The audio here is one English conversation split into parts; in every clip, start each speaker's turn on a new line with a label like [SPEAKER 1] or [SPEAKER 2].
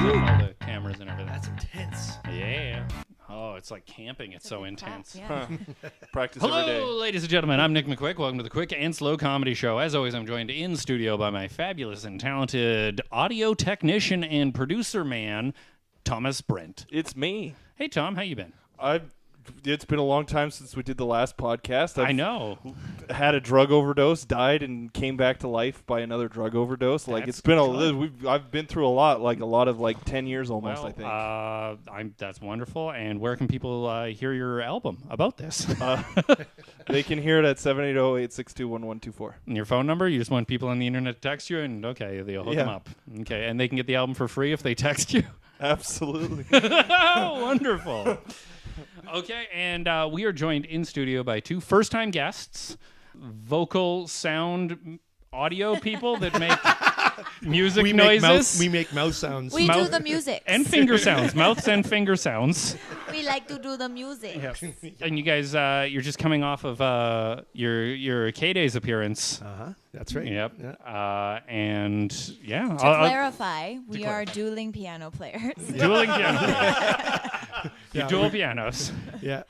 [SPEAKER 1] all the cameras and everything.
[SPEAKER 2] That's intense.
[SPEAKER 1] Yeah. Oh, it's like camping. It's so intense.
[SPEAKER 3] Yeah.
[SPEAKER 4] Practice every day.
[SPEAKER 1] Hello, ladies and gentlemen. I'm Nick McQuik. Welcome to the Quick and Slow Comedy Show. As always, I'm joined in studio by my fabulous and talented audio technician and producer man, Thomas Brent.
[SPEAKER 4] It's me.
[SPEAKER 1] Hey, Tom. How you been?
[SPEAKER 4] It's been a long time since we did the last podcast.
[SPEAKER 1] I know.
[SPEAKER 4] Had a drug overdose, died, and came back to life by another drug overdose. Like
[SPEAKER 1] That's
[SPEAKER 4] it's been
[SPEAKER 1] good.
[SPEAKER 4] I've been through a lot of 10 years almost.
[SPEAKER 1] Well,
[SPEAKER 4] I think
[SPEAKER 1] that's wonderful. And where can people hear your album about this?
[SPEAKER 4] they can hear it at 780-862-1124.
[SPEAKER 1] And your phone number? You just want people on the internet to text you, and okay, they'll hook them up. Okay, and they can get the album for free if they text you.
[SPEAKER 4] Absolutely.
[SPEAKER 1] Wonderful. Okay, and we are joined in studio by two first-time guests, vocal sound audio people that make music noises.
[SPEAKER 2] We make mouth sounds.
[SPEAKER 3] We do the music.
[SPEAKER 1] And finger sounds, mouths and finger sounds.
[SPEAKER 3] We like to do the music.
[SPEAKER 1] And you guys, you're just coming off of your K-Days appearance.
[SPEAKER 2] That's right.
[SPEAKER 1] Yep.
[SPEAKER 2] Yeah.
[SPEAKER 1] And yeah.
[SPEAKER 3] To clarify, we are dueling piano players.
[SPEAKER 1] Dueling piano. You dual pianos.
[SPEAKER 2] Yeah.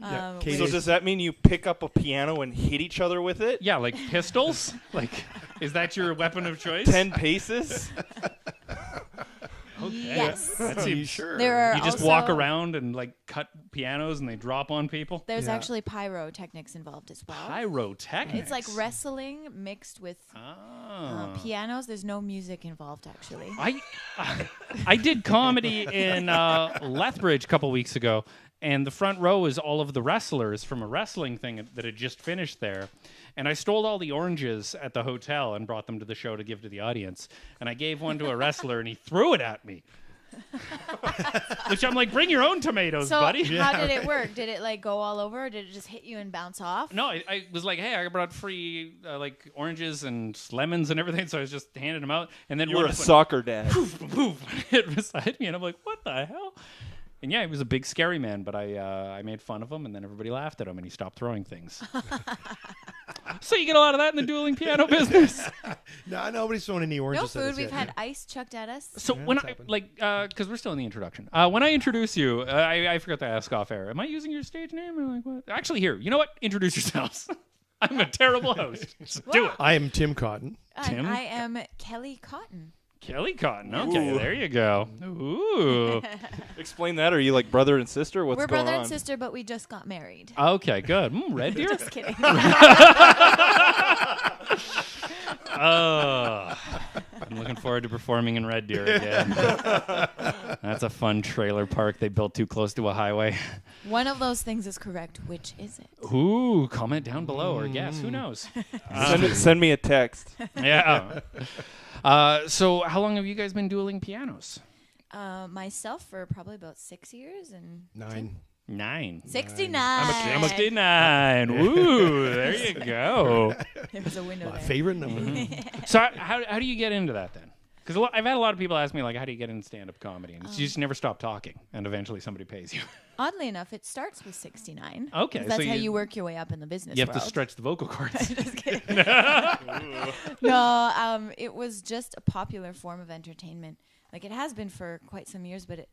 [SPEAKER 3] Um,
[SPEAKER 2] K-Days.
[SPEAKER 4] So does that mean you pick up a piano and hit each other with it?
[SPEAKER 1] Yeah, like pistols? Like, is that your weapon of choice?
[SPEAKER 4] 10 paces?
[SPEAKER 1] Okay.
[SPEAKER 3] Yes.
[SPEAKER 1] That seems
[SPEAKER 2] sure.
[SPEAKER 3] There are
[SPEAKER 1] You just
[SPEAKER 3] also,
[SPEAKER 1] walk around and like cut pianos and they drop on people?
[SPEAKER 3] There's
[SPEAKER 2] Yeah.
[SPEAKER 3] actually pyrotechnics involved as well.
[SPEAKER 1] Pyrotechnics.
[SPEAKER 3] It's like wrestling mixed with pianos. There's no music involved, actually.
[SPEAKER 1] I did comedy in Lethbridge a couple weeks ago, and the front row is all of the wrestlers from a wrestling thing that had just finished there. And I stole all the oranges at the hotel and brought them to the show to give to the audience. And I gave one to a wrestler, and he threw it at me. Which I'm like, bring your own tomatoes,
[SPEAKER 3] So
[SPEAKER 1] buddy.
[SPEAKER 3] how did it work? Did it like go all over, or did it just hit you and bounce off?
[SPEAKER 1] No, I was like, hey, I brought free like oranges and lemons and everything, so I was just handing them out. And then
[SPEAKER 4] You're
[SPEAKER 1] one
[SPEAKER 4] a
[SPEAKER 1] just went,
[SPEAKER 4] soccer dad.
[SPEAKER 1] poof, poof, hit beside me, and I'm like, what the hell? And yeah, he was a big scary man, but I made fun of him, and then everybody laughed at him, and he stopped throwing things. So you get a lot of that in the dueling piano business.
[SPEAKER 2] No, nobody's throwing any
[SPEAKER 3] No
[SPEAKER 2] oranges at
[SPEAKER 3] food.
[SPEAKER 2] us
[SPEAKER 3] We've
[SPEAKER 2] yet.
[SPEAKER 3] had ice chucked at us.
[SPEAKER 1] So
[SPEAKER 2] Yeah,
[SPEAKER 1] when
[SPEAKER 2] it's
[SPEAKER 1] I
[SPEAKER 2] happened.
[SPEAKER 1] like, because we're still in the introduction. When I introduce you, I forgot to ask off air. Am I using your stage name or like what? Actually, here, you know what? Introduce yourselves. I'm a terrible host. Just do it.
[SPEAKER 2] I am Tim Cotton.
[SPEAKER 1] Tim?
[SPEAKER 3] And I am Kelly Cotton.
[SPEAKER 1] Kelly Cotton. Okay,
[SPEAKER 4] Ooh.
[SPEAKER 1] there you go. Ooh.
[SPEAKER 4] Explain that. Are you like brother and sister? What's
[SPEAKER 3] We're
[SPEAKER 4] going
[SPEAKER 3] brother
[SPEAKER 4] on?
[SPEAKER 3] and sister, but we just got married.
[SPEAKER 1] Okay, good. Red deer.
[SPEAKER 3] Just kidding.
[SPEAKER 1] Oh, I'm looking forward to performing in Red Deer again. That's a fun trailer park they built too close to a highway.
[SPEAKER 3] One of those things is correct. Which is it?
[SPEAKER 1] Ooh, comment down below or guess. Who knows?
[SPEAKER 4] Send me a text.
[SPEAKER 1] Yeah. So how long have you guys been dueling pianos?
[SPEAKER 3] Myself for probably about 6 years and
[SPEAKER 2] 9.
[SPEAKER 1] 9.
[SPEAKER 3] 69.
[SPEAKER 2] I'm a
[SPEAKER 1] 69. Ooh, there you go.
[SPEAKER 3] There was a window
[SPEAKER 2] My
[SPEAKER 3] there.
[SPEAKER 2] favorite number.
[SPEAKER 1] So how do you get into that then? Because I've had a lot of people ask me, like, how do you get into stand-up comedy? And it's you just never stop talking, and eventually somebody pays you.
[SPEAKER 3] Oddly enough, it starts with 69.
[SPEAKER 1] Okay,
[SPEAKER 3] 'Cause that's
[SPEAKER 1] so
[SPEAKER 3] how
[SPEAKER 1] you-
[SPEAKER 3] you work your way up in the business
[SPEAKER 1] You have
[SPEAKER 3] world.
[SPEAKER 1] to stretch the vocal cords.
[SPEAKER 3] Just kidding. No, it was just a popular form of entertainment. Like, it has been for quite some years, but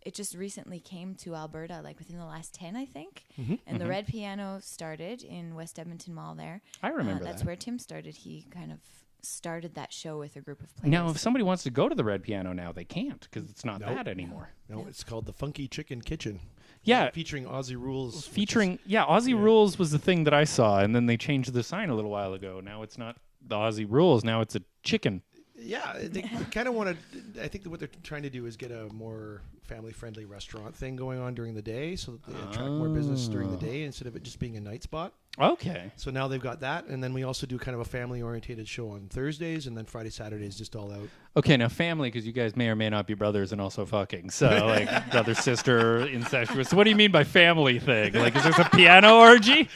[SPEAKER 3] it just recently came to Alberta, like within the last 10, I think. And the Red Piano started in West Edmonton Mall there.
[SPEAKER 1] I remember
[SPEAKER 3] That's
[SPEAKER 1] that.
[SPEAKER 3] where Tim started. He kind of started that show with a group of players.
[SPEAKER 1] Now, if somebody wants to go to the Red Piano now, they can't because it's not
[SPEAKER 2] Nope.
[SPEAKER 1] that anymore.
[SPEAKER 2] No, it's called the Funky Chicken Kitchen.
[SPEAKER 1] Yeah,
[SPEAKER 2] Featuring Aussie Rules. which is-
[SPEAKER 1] featuring Aussie Rules was the thing that I saw, and then they changed the sign a little while ago. Now it's not the Aussie Rules. Now it's a chicken.
[SPEAKER 2] Yeah, they kind of want to. I think that what they're trying to do is get a more family-friendly restaurant thing going on during the day, so that they attract more business during the day instead of it just being a night spot.
[SPEAKER 1] Okay.
[SPEAKER 2] So now they've got that, and then we also do kind of a family-orientated show on Thursdays, and then Friday, Saturdays just all out.
[SPEAKER 1] Okay, now family, because you guys may or may not be brothers and also fucking. So, like, brother, sister, incestuous. So what do you mean by family thing? Like, is this a piano orgy?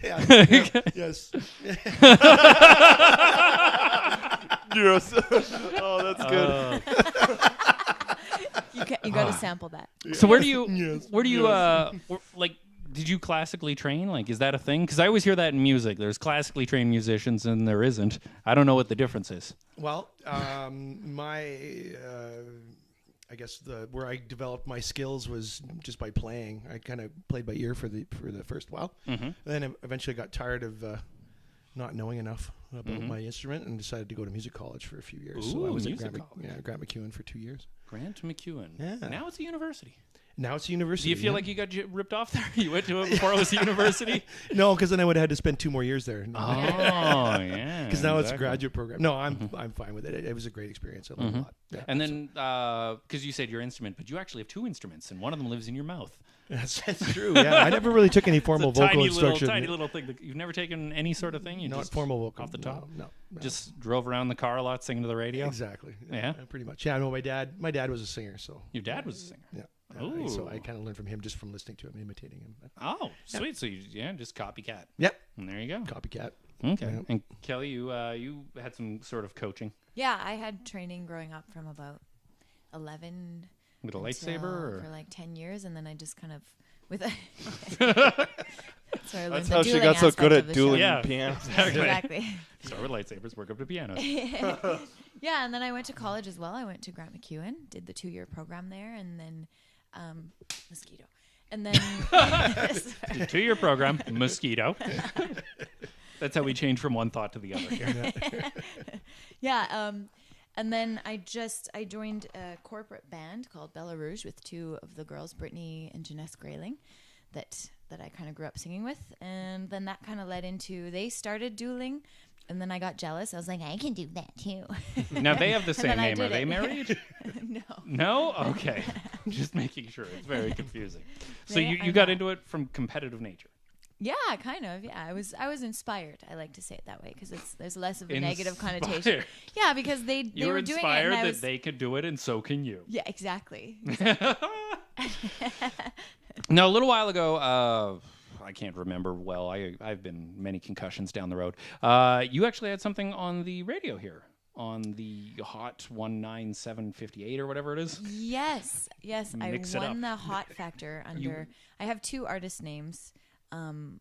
[SPEAKER 2] Yes.
[SPEAKER 4] Yes. Oh, that's good.
[SPEAKER 3] You got to sample that.
[SPEAKER 1] So where do you,
[SPEAKER 2] Yes.
[SPEAKER 1] like, did you classically train? Like, is that a thing? Because I always hear that in music. There's classically trained musicians and there isn't. I don't know what the difference is.
[SPEAKER 2] Well, my I guess where I developed my skills was just by playing. I kind of played by ear for the first while.
[SPEAKER 1] Mm-hmm.
[SPEAKER 2] Then I eventually got tired of not knowing enough about my instrument and decided to go to music college for a few years.
[SPEAKER 1] Ooh,
[SPEAKER 2] so I was at
[SPEAKER 1] music
[SPEAKER 2] Grant McEwen for 2 years.
[SPEAKER 1] Grant McEwen.
[SPEAKER 2] Yeah.
[SPEAKER 1] Now it's a university.
[SPEAKER 2] Now it's a university.
[SPEAKER 1] Do you feel like you got ripped off there? You went to it before it was a university?
[SPEAKER 2] No, because then I would have had to spend 2 more years there.
[SPEAKER 1] Oh, yeah.
[SPEAKER 2] Because now it's a graduate program. No, I'm fine with it. It was a great experience. I learned a lot. Yeah.
[SPEAKER 1] And then, because you said your instrument, but you actually have 2 instruments, and one of them lives in your mouth.
[SPEAKER 2] That's true. Yeah, I never really took any formal vocal instruction.
[SPEAKER 1] Tiny little thing. You've never taken any sort of thing? You
[SPEAKER 2] Not
[SPEAKER 1] just
[SPEAKER 2] formal vocal.
[SPEAKER 1] off the top?
[SPEAKER 2] No.
[SPEAKER 1] Just drove around the car a lot singing to the radio?
[SPEAKER 2] Exactly.
[SPEAKER 1] Yeah?
[SPEAKER 2] Pretty much. Yeah, no, my dad was a singer, so.
[SPEAKER 1] Your dad was a singer?
[SPEAKER 2] Yeah.
[SPEAKER 1] Ooh.
[SPEAKER 2] So I kind of learned from him just from listening to him, imitating him.
[SPEAKER 1] Oh, sweet. So you just copycat.
[SPEAKER 2] Yep.
[SPEAKER 1] And there you go.
[SPEAKER 2] Copycat.
[SPEAKER 1] Okay.
[SPEAKER 2] Yeah.
[SPEAKER 1] And Kelly, you had some sort of coaching
[SPEAKER 3] Yeah, I had training growing up from about 11
[SPEAKER 1] with a lightsaber, or
[SPEAKER 3] for like 10 years, and then I just kind of with a so I learned
[SPEAKER 4] That's
[SPEAKER 3] the
[SPEAKER 4] how she
[SPEAKER 3] dueling
[SPEAKER 4] got so
[SPEAKER 3] aspect
[SPEAKER 4] good
[SPEAKER 3] of
[SPEAKER 4] at
[SPEAKER 3] the
[SPEAKER 4] dueling
[SPEAKER 3] show.
[SPEAKER 1] Yeah.
[SPEAKER 4] piano.
[SPEAKER 3] Exactly.
[SPEAKER 1] start with lightsabers, work up to pianos.
[SPEAKER 3] Yeah, and then I went to college as well. I went to Grant McEwen, did the 2-year program there, and then mosquito, and then
[SPEAKER 1] 2-year program, mosquito. That's how we change from one thought to the other here.
[SPEAKER 3] yeah. And then I joined a corporate band called Bella Rouge with 2 of the girls, Brittany and Janesse Grayling, that I kind of grew up singing with. And then that kind of led into, they started dueling, and then I got jealous. I was like, I can do that too.
[SPEAKER 1] Now they have the same
[SPEAKER 3] then I
[SPEAKER 1] name. Are
[SPEAKER 3] did
[SPEAKER 1] they
[SPEAKER 3] it.
[SPEAKER 1] married?
[SPEAKER 3] No.
[SPEAKER 1] No? Okay. Just making sure. It's very confusing. So
[SPEAKER 3] They
[SPEAKER 1] you
[SPEAKER 3] are
[SPEAKER 1] got
[SPEAKER 3] not.
[SPEAKER 1] into it from competitive nature.
[SPEAKER 3] Yeah, kind of. Yeah, I was inspired. I like to say it that way because there's less of a negative connotation.
[SPEAKER 1] Inspired.
[SPEAKER 3] Yeah, because they
[SPEAKER 1] You
[SPEAKER 3] were
[SPEAKER 1] were
[SPEAKER 3] doing it,
[SPEAKER 1] inspired
[SPEAKER 3] and I
[SPEAKER 1] that
[SPEAKER 3] was,
[SPEAKER 1] they could do it, and so can you.
[SPEAKER 3] yeah, exactly.
[SPEAKER 1] Now, a little while ago, I can't remember well. I've been many concussions down the road. You actually had something on the radio here on the Hot 19758 or whatever it is.
[SPEAKER 3] Yes.
[SPEAKER 1] Mix it
[SPEAKER 3] I won
[SPEAKER 1] up.
[SPEAKER 3] the Hot Factor under. I have 2 artist names. I'm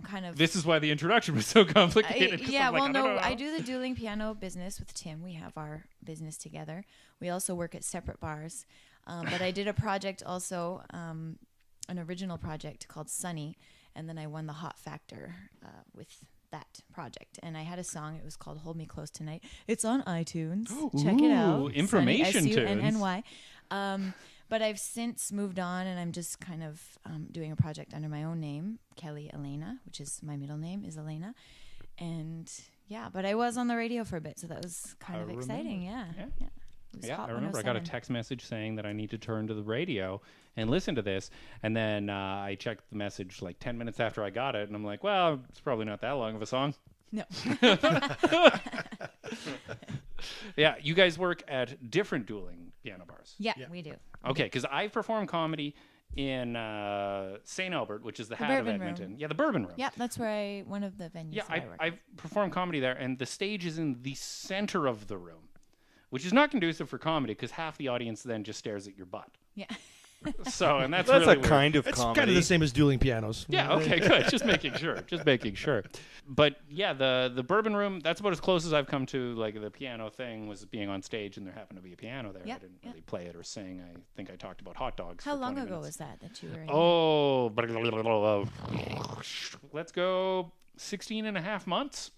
[SPEAKER 3] kind of.
[SPEAKER 1] This is why the introduction was so complicated. 'cause
[SPEAKER 3] Yeah,
[SPEAKER 1] I'm like,
[SPEAKER 3] well,
[SPEAKER 1] I don't
[SPEAKER 3] no,
[SPEAKER 1] know.
[SPEAKER 3] I do the dueling piano business with Tim. We have our business together. We also work at separate bars. But I did a project also, an original project called Sunny, and then I won the Hot Factor with that project. And I had a song. It was called "Hold Me Close Tonight." It's on iTunes. Check it out.
[SPEAKER 1] Ooh, information
[SPEAKER 3] Sunny,
[SPEAKER 1] tunes.
[SPEAKER 3] SUNNY. But I've since moved on, and I'm just kind of doing a project under my own name, Kelly Elena, which is my middle name, is Elena. And yeah, but I was on the radio for a bit, so that was kind of exciting. Yeah. It was
[SPEAKER 1] Yeah,
[SPEAKER 3] Hot
[SPEAKER 1] I remember I got a
[SPEAKER 3] 107.
[SPEAKER 1] text message saying that I need to turn to the radio and listen to this. And then I checked the message like 10 minutes after I got it. And I'm like, well, it's probably not that long of a song.
[SPEAKER 3] No.
[SPEAKER 1] Yeah, you guys work at different dueling piano bars.
[SPEAKER 3] Yeah, we do.
[SPEAKER 1] Okay, because I've performed comedy in St. Albert, which is the hat of
[SPEAKER 3] Bourbon Room.
[SPEAKER 1] Edmonton. Yeah, the Bourbon Room.
[SPEAKER 3] Yeah, that's where one of the venues
[SPEAKER 1] Yeah,
[SPEAKER 3] that I work.
[SPEAKER 1] I've performed comedy there, and the stage is in the center of the room, which is not conducive for comedy because half the audience then just stares at your butt.
[SPEAKER 3] Yeah.
[SPEAKER 1] So, and that's
[SPEAKER 4] That's
[SPEAKER 1] really
[SPEAKER 4] a
[SPEAKER 1] weird.
[SPEAKER 4] kind of
[SPEAKER 2] It's
[SPEAKER 4] comedy.
[SPEAKER 2] kind of the same as dueling pianos.
[SPEAKER 1] Yeah, okay, good. Just making sure. But yeah, the Bourbon Room, that's about as close as I've come to like the piano thing was being on stage and there happened to be a piano there.
[SPEAKER 3] Yeah,
[SPEAKER 1] I didn't
[SPEAKER 3] yeah.
[SPEAKER 1] really play it or sing. I think I talked about hot dogs.
[SPEAKER 3] How
[SPEAKER 1] for
[SPEAKER 3] long
[SPEAKER 1] 20
[SPEAKER 3] ago
[SPEAKER 1] minutes.
[SPEAKER 3] was that you were in?
[SPEAKER 1] Oh, let's go 16 and a half months.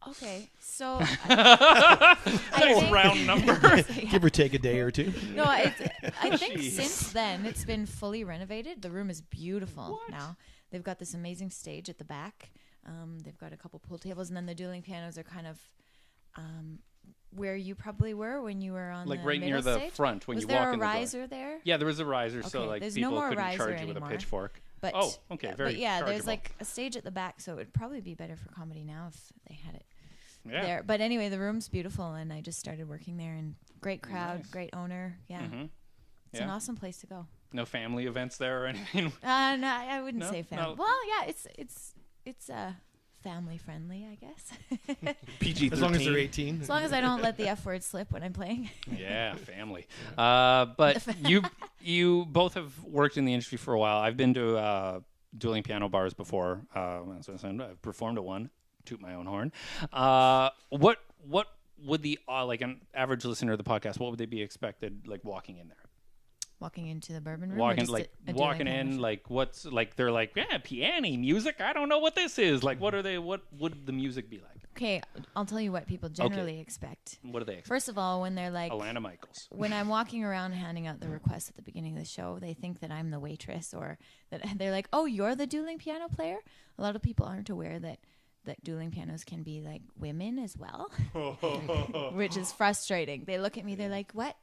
[SPEAKER 3] Okay, so
[SPEAKER 1] Nice round number.
[SPEAKER 2] Give or take a day or 2.
[SPEAKER 3] No, I think
[SPEAKER 1] Jeez.
[SPEAKER 3] since then it's been fully renovated. The room is beautiful now. They've got this amazing stage at the back. They've got a couple pool tables, and then the dueling pianos are kind of where you probably were when you were on
[SPEAKER 1] Like
[SPEAKER 3] the
[SPEAKER 1] right near
[SPEAKER 3] middle
[SPEAKER 1] the
[SPEAKER 3] stage.
[SPEAKER 1] front when
[SPEAKER 3] Was
[SPEAKER 1] you
[SPEAKER 3] there
[SPEAKER 1] walk
[SPEAKER 3] a
[SPEAKER 1] in the door.
[SPEAKER 3] riser there?
[SPEAKER 1] Yeah, there was a riser, so
[SPEAKER 3] Okay,
[SPEAKER 1] like
[SPEAKER 3] there's no
[SPEAKER 1] people
[SPEAKER 3] more
[SPEAKER 1] couldn't
[SPEAKER 3] riser
[SPEAKER 1] charge you with a
[SPEAKER 3] anymore.
[SPEAKER 1] pitchfork.
[SPEAKER 3] But
[SPEAKER 1] Oh, okay, very
[SPEAKER 3] But yeah, there's
[SPEAKER 1] chargeable.
[SPEAKER 3] like a stage at the back, so it would probably be better for comedy now if they had it
[SPEAKER 1] Yeah.
[SPEAKER 3] there. But anyway, the room's beautiful, and I just started working there, and great crowd,
[SPEAKER 1] Nice.
[SPEAKER 3] great owner. Yeah,
[SPEAKER 1] Mhm.
[SPEAKER 3] it's an
[SPEAKER 1] Yeah.
[SPEAKER 3] awesome place to go.
[SPEAKER 1] No family events there or anything.
[SPEAKER 3] No, I wouldn't
[SPEAKER 1] No?
[SPEAKER 3] say family.
[SPEAKER 1] No.
[SPEAKER 3] Well, yeah, it's family friendly, I guess.
[SPEAKER 4] PG-13.
[SPEAKER 2] As long as they're 18.
[SPEAKER 3] As long as I don't let the F word slip when I'm playing.
[SPEAKER 1] Yeah, family. But you both have worked in the industry for a while. I've been to dueling piano bars before. I've performed at one. Toot my own horn. What would the like an average listener of the podcast? What would they be expected like walking in there?
[SPEAKER 3] Walking into the bourbon room.
[SPEAKER 1] Walking walking in, like what's like they're like, yeah, piano music. I don't know what this is. Like, what are they? What would the music be like?
[SPEAKER 3] Okay, I'll tell you what people generally expect.
[SPEAKER 1] What do they expect?
[SPEAKER 3] First of all, when they're like
[SPEAKER 1] Alana Michaels.
[SPEAKER 3] when I'm walking around handing out the requests at the beginning of the show, they think that I'm the waitress, or that they're like, "Oh, you're the dueling piano player." A lot of people aren't aware that dueling pianos can be like women as well, which is frustrating. They look at me, they're like, "What?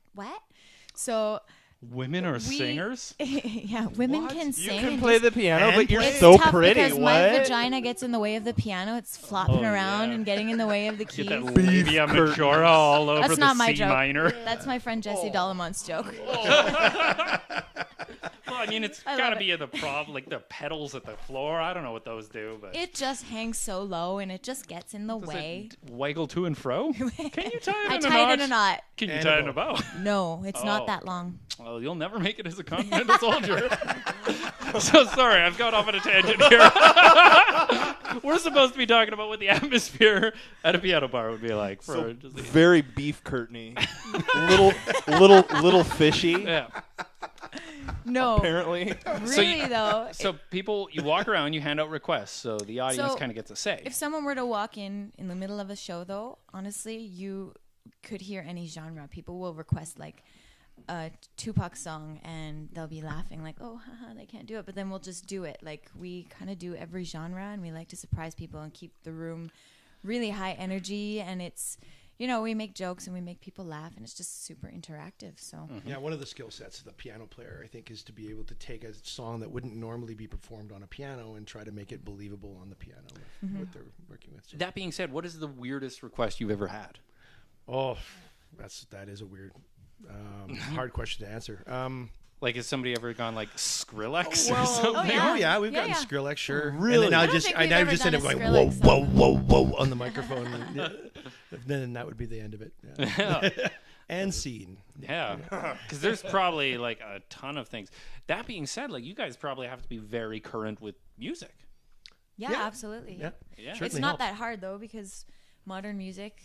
[SPEAKER 3] So
[SPEAKER 1] Women are singers?
[SPEAKER 3] yeah, women can
[SPEAKER 4] You
[SPEAKER 3] sing.
[SPEAKER 4] can
[SPEAKER 3] and
[SPEAKER 4] play
[SPEAKER 3] just-
[SPEAKER 4] the piano, but you're
[SPEAKER 3] it's
[SPEAKER 4] so
[SPEAKER 3] tough
[SPEAKER 4] pretty.
[SPEAKER 3] because
[SPEAKER 4] What?
[SPEAKER 3] my vagina gets in the way of the piano. It's flopping around and getting in the way of the keys.
[SPEAKER 1] Get that labia majora all over
[SPEAKER 3] That's
[SPEAKER 1] the
[SPEAKER 3] not my
[SPEAKER 1] C
[SPEAKER 3] joke.
[SPEAKER 1] minor.
[SPEAKER 3] That's my friend Jesse Dalamont's joke.
[SPEAKER 1] Well, I mean, it's
[SPEAKER 3] I
[SPEAKER 1] got to
[SPEAKER 3] love
[SPEAKER 1] be the like the pedals at the floor. I don't know what those do, but
[SPEAKER 3] It just hangs so low and it just gets in the
[SPEAKER 1] does
[SPEAKER 3] way.
[SPEAKER 1] it wiggle to and fro? Can you tie it
[SPEAKER 3] I
[SPEAKER 1] in
[SPEAKER 3] tied
[SPEAKER 1] a
[SPEAKER 3] it in a knot.
[SPEAKER 1] Can you
[SPEAKER 2] And
[SPEAKER 1] tie
[SPEAKER 2] a
[SPEAKER 1] it in a bow?
[SPEAKER 3] No, it's
[SPEAKER 1] Oh.
[SPEAKER 3] not that long.
[SPEAKER 1] Well, you'll never make it as a continental soldier. So sorry, I've gone off on a tangent here. We're supposed to be talking about what the atmosphere at a piano bar would be like. For
[SPEAKER 4] So
[SPEAKER 1] just,
[SPEAKER 4] very beef curtainy, little fishy.
[SPEAKER 1] yeah.
[SPEAKER 3] No,
[SPEAKER 4] Apparently,
[SPEAKER 3] really though.
[SPEAKER 1] So people, you walk around, you hand out requests, so the audience
[SPEAKER 3] So,
[SPEAKER 1] kind of gets a say.
[SPEAKER 3] If someone were to walk in the middle of a show, though, honestly, you could hear any genre. People will request like a Tupac song, and they'll be laughing like, "Oh, haha, they can't do it." But then we'll just do it. Like we kind of do every genre, and we like to surprise people and keep the room really high energy. And it's, you know, we make jokes and we make people laugh, and it's just super interactive. So
[SPEAKER 2] Yeah, one of the skill sets of the piano player, I think, is to be able to take a song that wouldn't normally be performed on a piano and try to make it believable on the piano with what they're working with. So,
[SPEAKER 1] That being said, what is the weirdest request you've ever had?
[SPEAKER 2] oh, that is a weird, hard question to answer.
[SPEAKER 1] Like, has somebody ever gone like Skrillex or
[SPEAKER 2] Well,
[SPEAKER 1] something?
[SPEAKER 3] yeah.
[SPEAKER 2] oh yeah, we've
[SPEAKER 3] Yeah,
[SPEAKER 2] gotten
[SPEAKER 3] yeah.
[SPEAKER 2] Skrillex, sure.
[SPEAKER 4] Really?
[SPEAKER 2] And then
[SPEAKER 3] I don't think we've
[SPEAKER 2] I
[SPEAKER 3] ever
[SPEAKER 2] just
[SPEAKER 3] done
[SPEAKER 2] end up
[SPEAKER 3] a
[SPEAKER 2] going whoa,
[SPEAKER 3] Skrillex
[SPEAKER 2] whoa,
[SPEAKER 3] song.
[SPEAKER 2] whoa, whoa on the microphone. Then that would be the end of it. Yeah. And scene.
[SPEAKER 1] Yeah, because there's probably like a ton of things. That being said, like you guys probably have to be very current with music.
[SPEAKER 3] yeah,
[SPEAKER 2] Yeah.
[SPEAKER 3] absolutely.
[SPEAKER 2] Yeah.
[SPEAKER 1] Yeah,
[SPEAKER 3] It's
[SPEAKER 2] Certainly
[SPEAKER 3] not
[SPEAKER 2] helps.
[SPEAKER 3] that hard though, because modern music,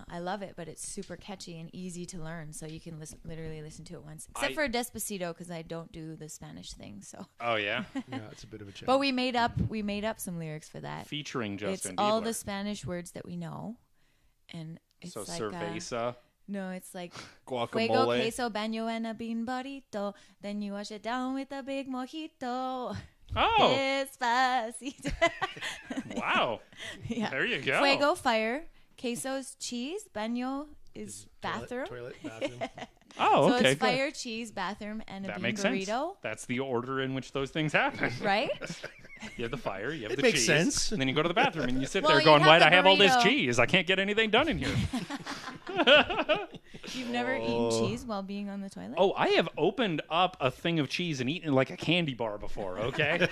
[SPEAKER 3] I love it, but it's super catchy and easy to learn. So you can literally listen to it once, except for Despacito, because I don't do the Spanish thing. So,
[SPEAKER 1] Oh yeah,
[SPEAKER 2] Yeah, it's a bit of a challenge.
[SPEAKER 3] but we made up some lyrics for that.
[SPEAKER 1] featuring Justin
[SPEAKER 3] It's
[SPEAKER 1] Bieber.
[SPEAKER 3] all the Spanish words that we know, and it's
[SPEAKER 1] so
[SPEAKER 3] like
[SPEAKER 1] cerveza.
[SPEAKER 3] no, it's like fuego,
[SPEAKER 4] guacamole.
[SPEAKER 3] queso, baño, and a bean burrito. Then you wash it down with a big mojito.
[SPEAKER 1] Oh
[SPEAKER 3] Despacito.
[SPEAKER 1] wow,
[SPEAKER 3] Yeah.
[SPEAKER 1] there you go.
[SPEAKER 3] Fuego, fire. Queso's cheese. Baño is bathroom.
[SPEAKER 2] Toilet, bathroom.
[SPEAKER 1] Oh,
[SPEAKER 3] So
[SPEAKER 1] okay,
[SPEAKER 3] it's
[SPEAKER 1] good.
[SPEAKER 3] fire, cheese, bathroom, and a
[SPEAKER 1] That
[SPEAKER 3] bean
[SPEAKER 1] makes
[SPEAKER 3] burrito.
[SPEAKER 1] sense. That's the order in which those things happen.
[SPEAKER 3] Right?
[SPEAKER 1] You have the fire, you have
[SPEAKER 2] It
[SPEAKER 1] the
[SPEAKER 2] makes
[SPEAKER 1] cheese,
[SPEAKER 2] sense.
[SPEAKER 1] and then you go to the bathroom and you sit
[SPEAKER 3] Well,
[SPEAKER 1] there
[SPEAKER 3] you
[SPEAKER 1] going,
[SPEAKER 3] have
[SPEAKER 1] "Why'd
[SPEAKER 3] the
[SPEAKER 1] I have all this
[SPEAKER 3] burrito.
[SPEAKER 1] cheese? I can't get anything done in here."
[SPEAKER 3] You've never eaten cheese while being on the toilet?
[SPEAKER 1] Oh, I have opened up a thing of cheese and eaten like a candy bar before. Okay,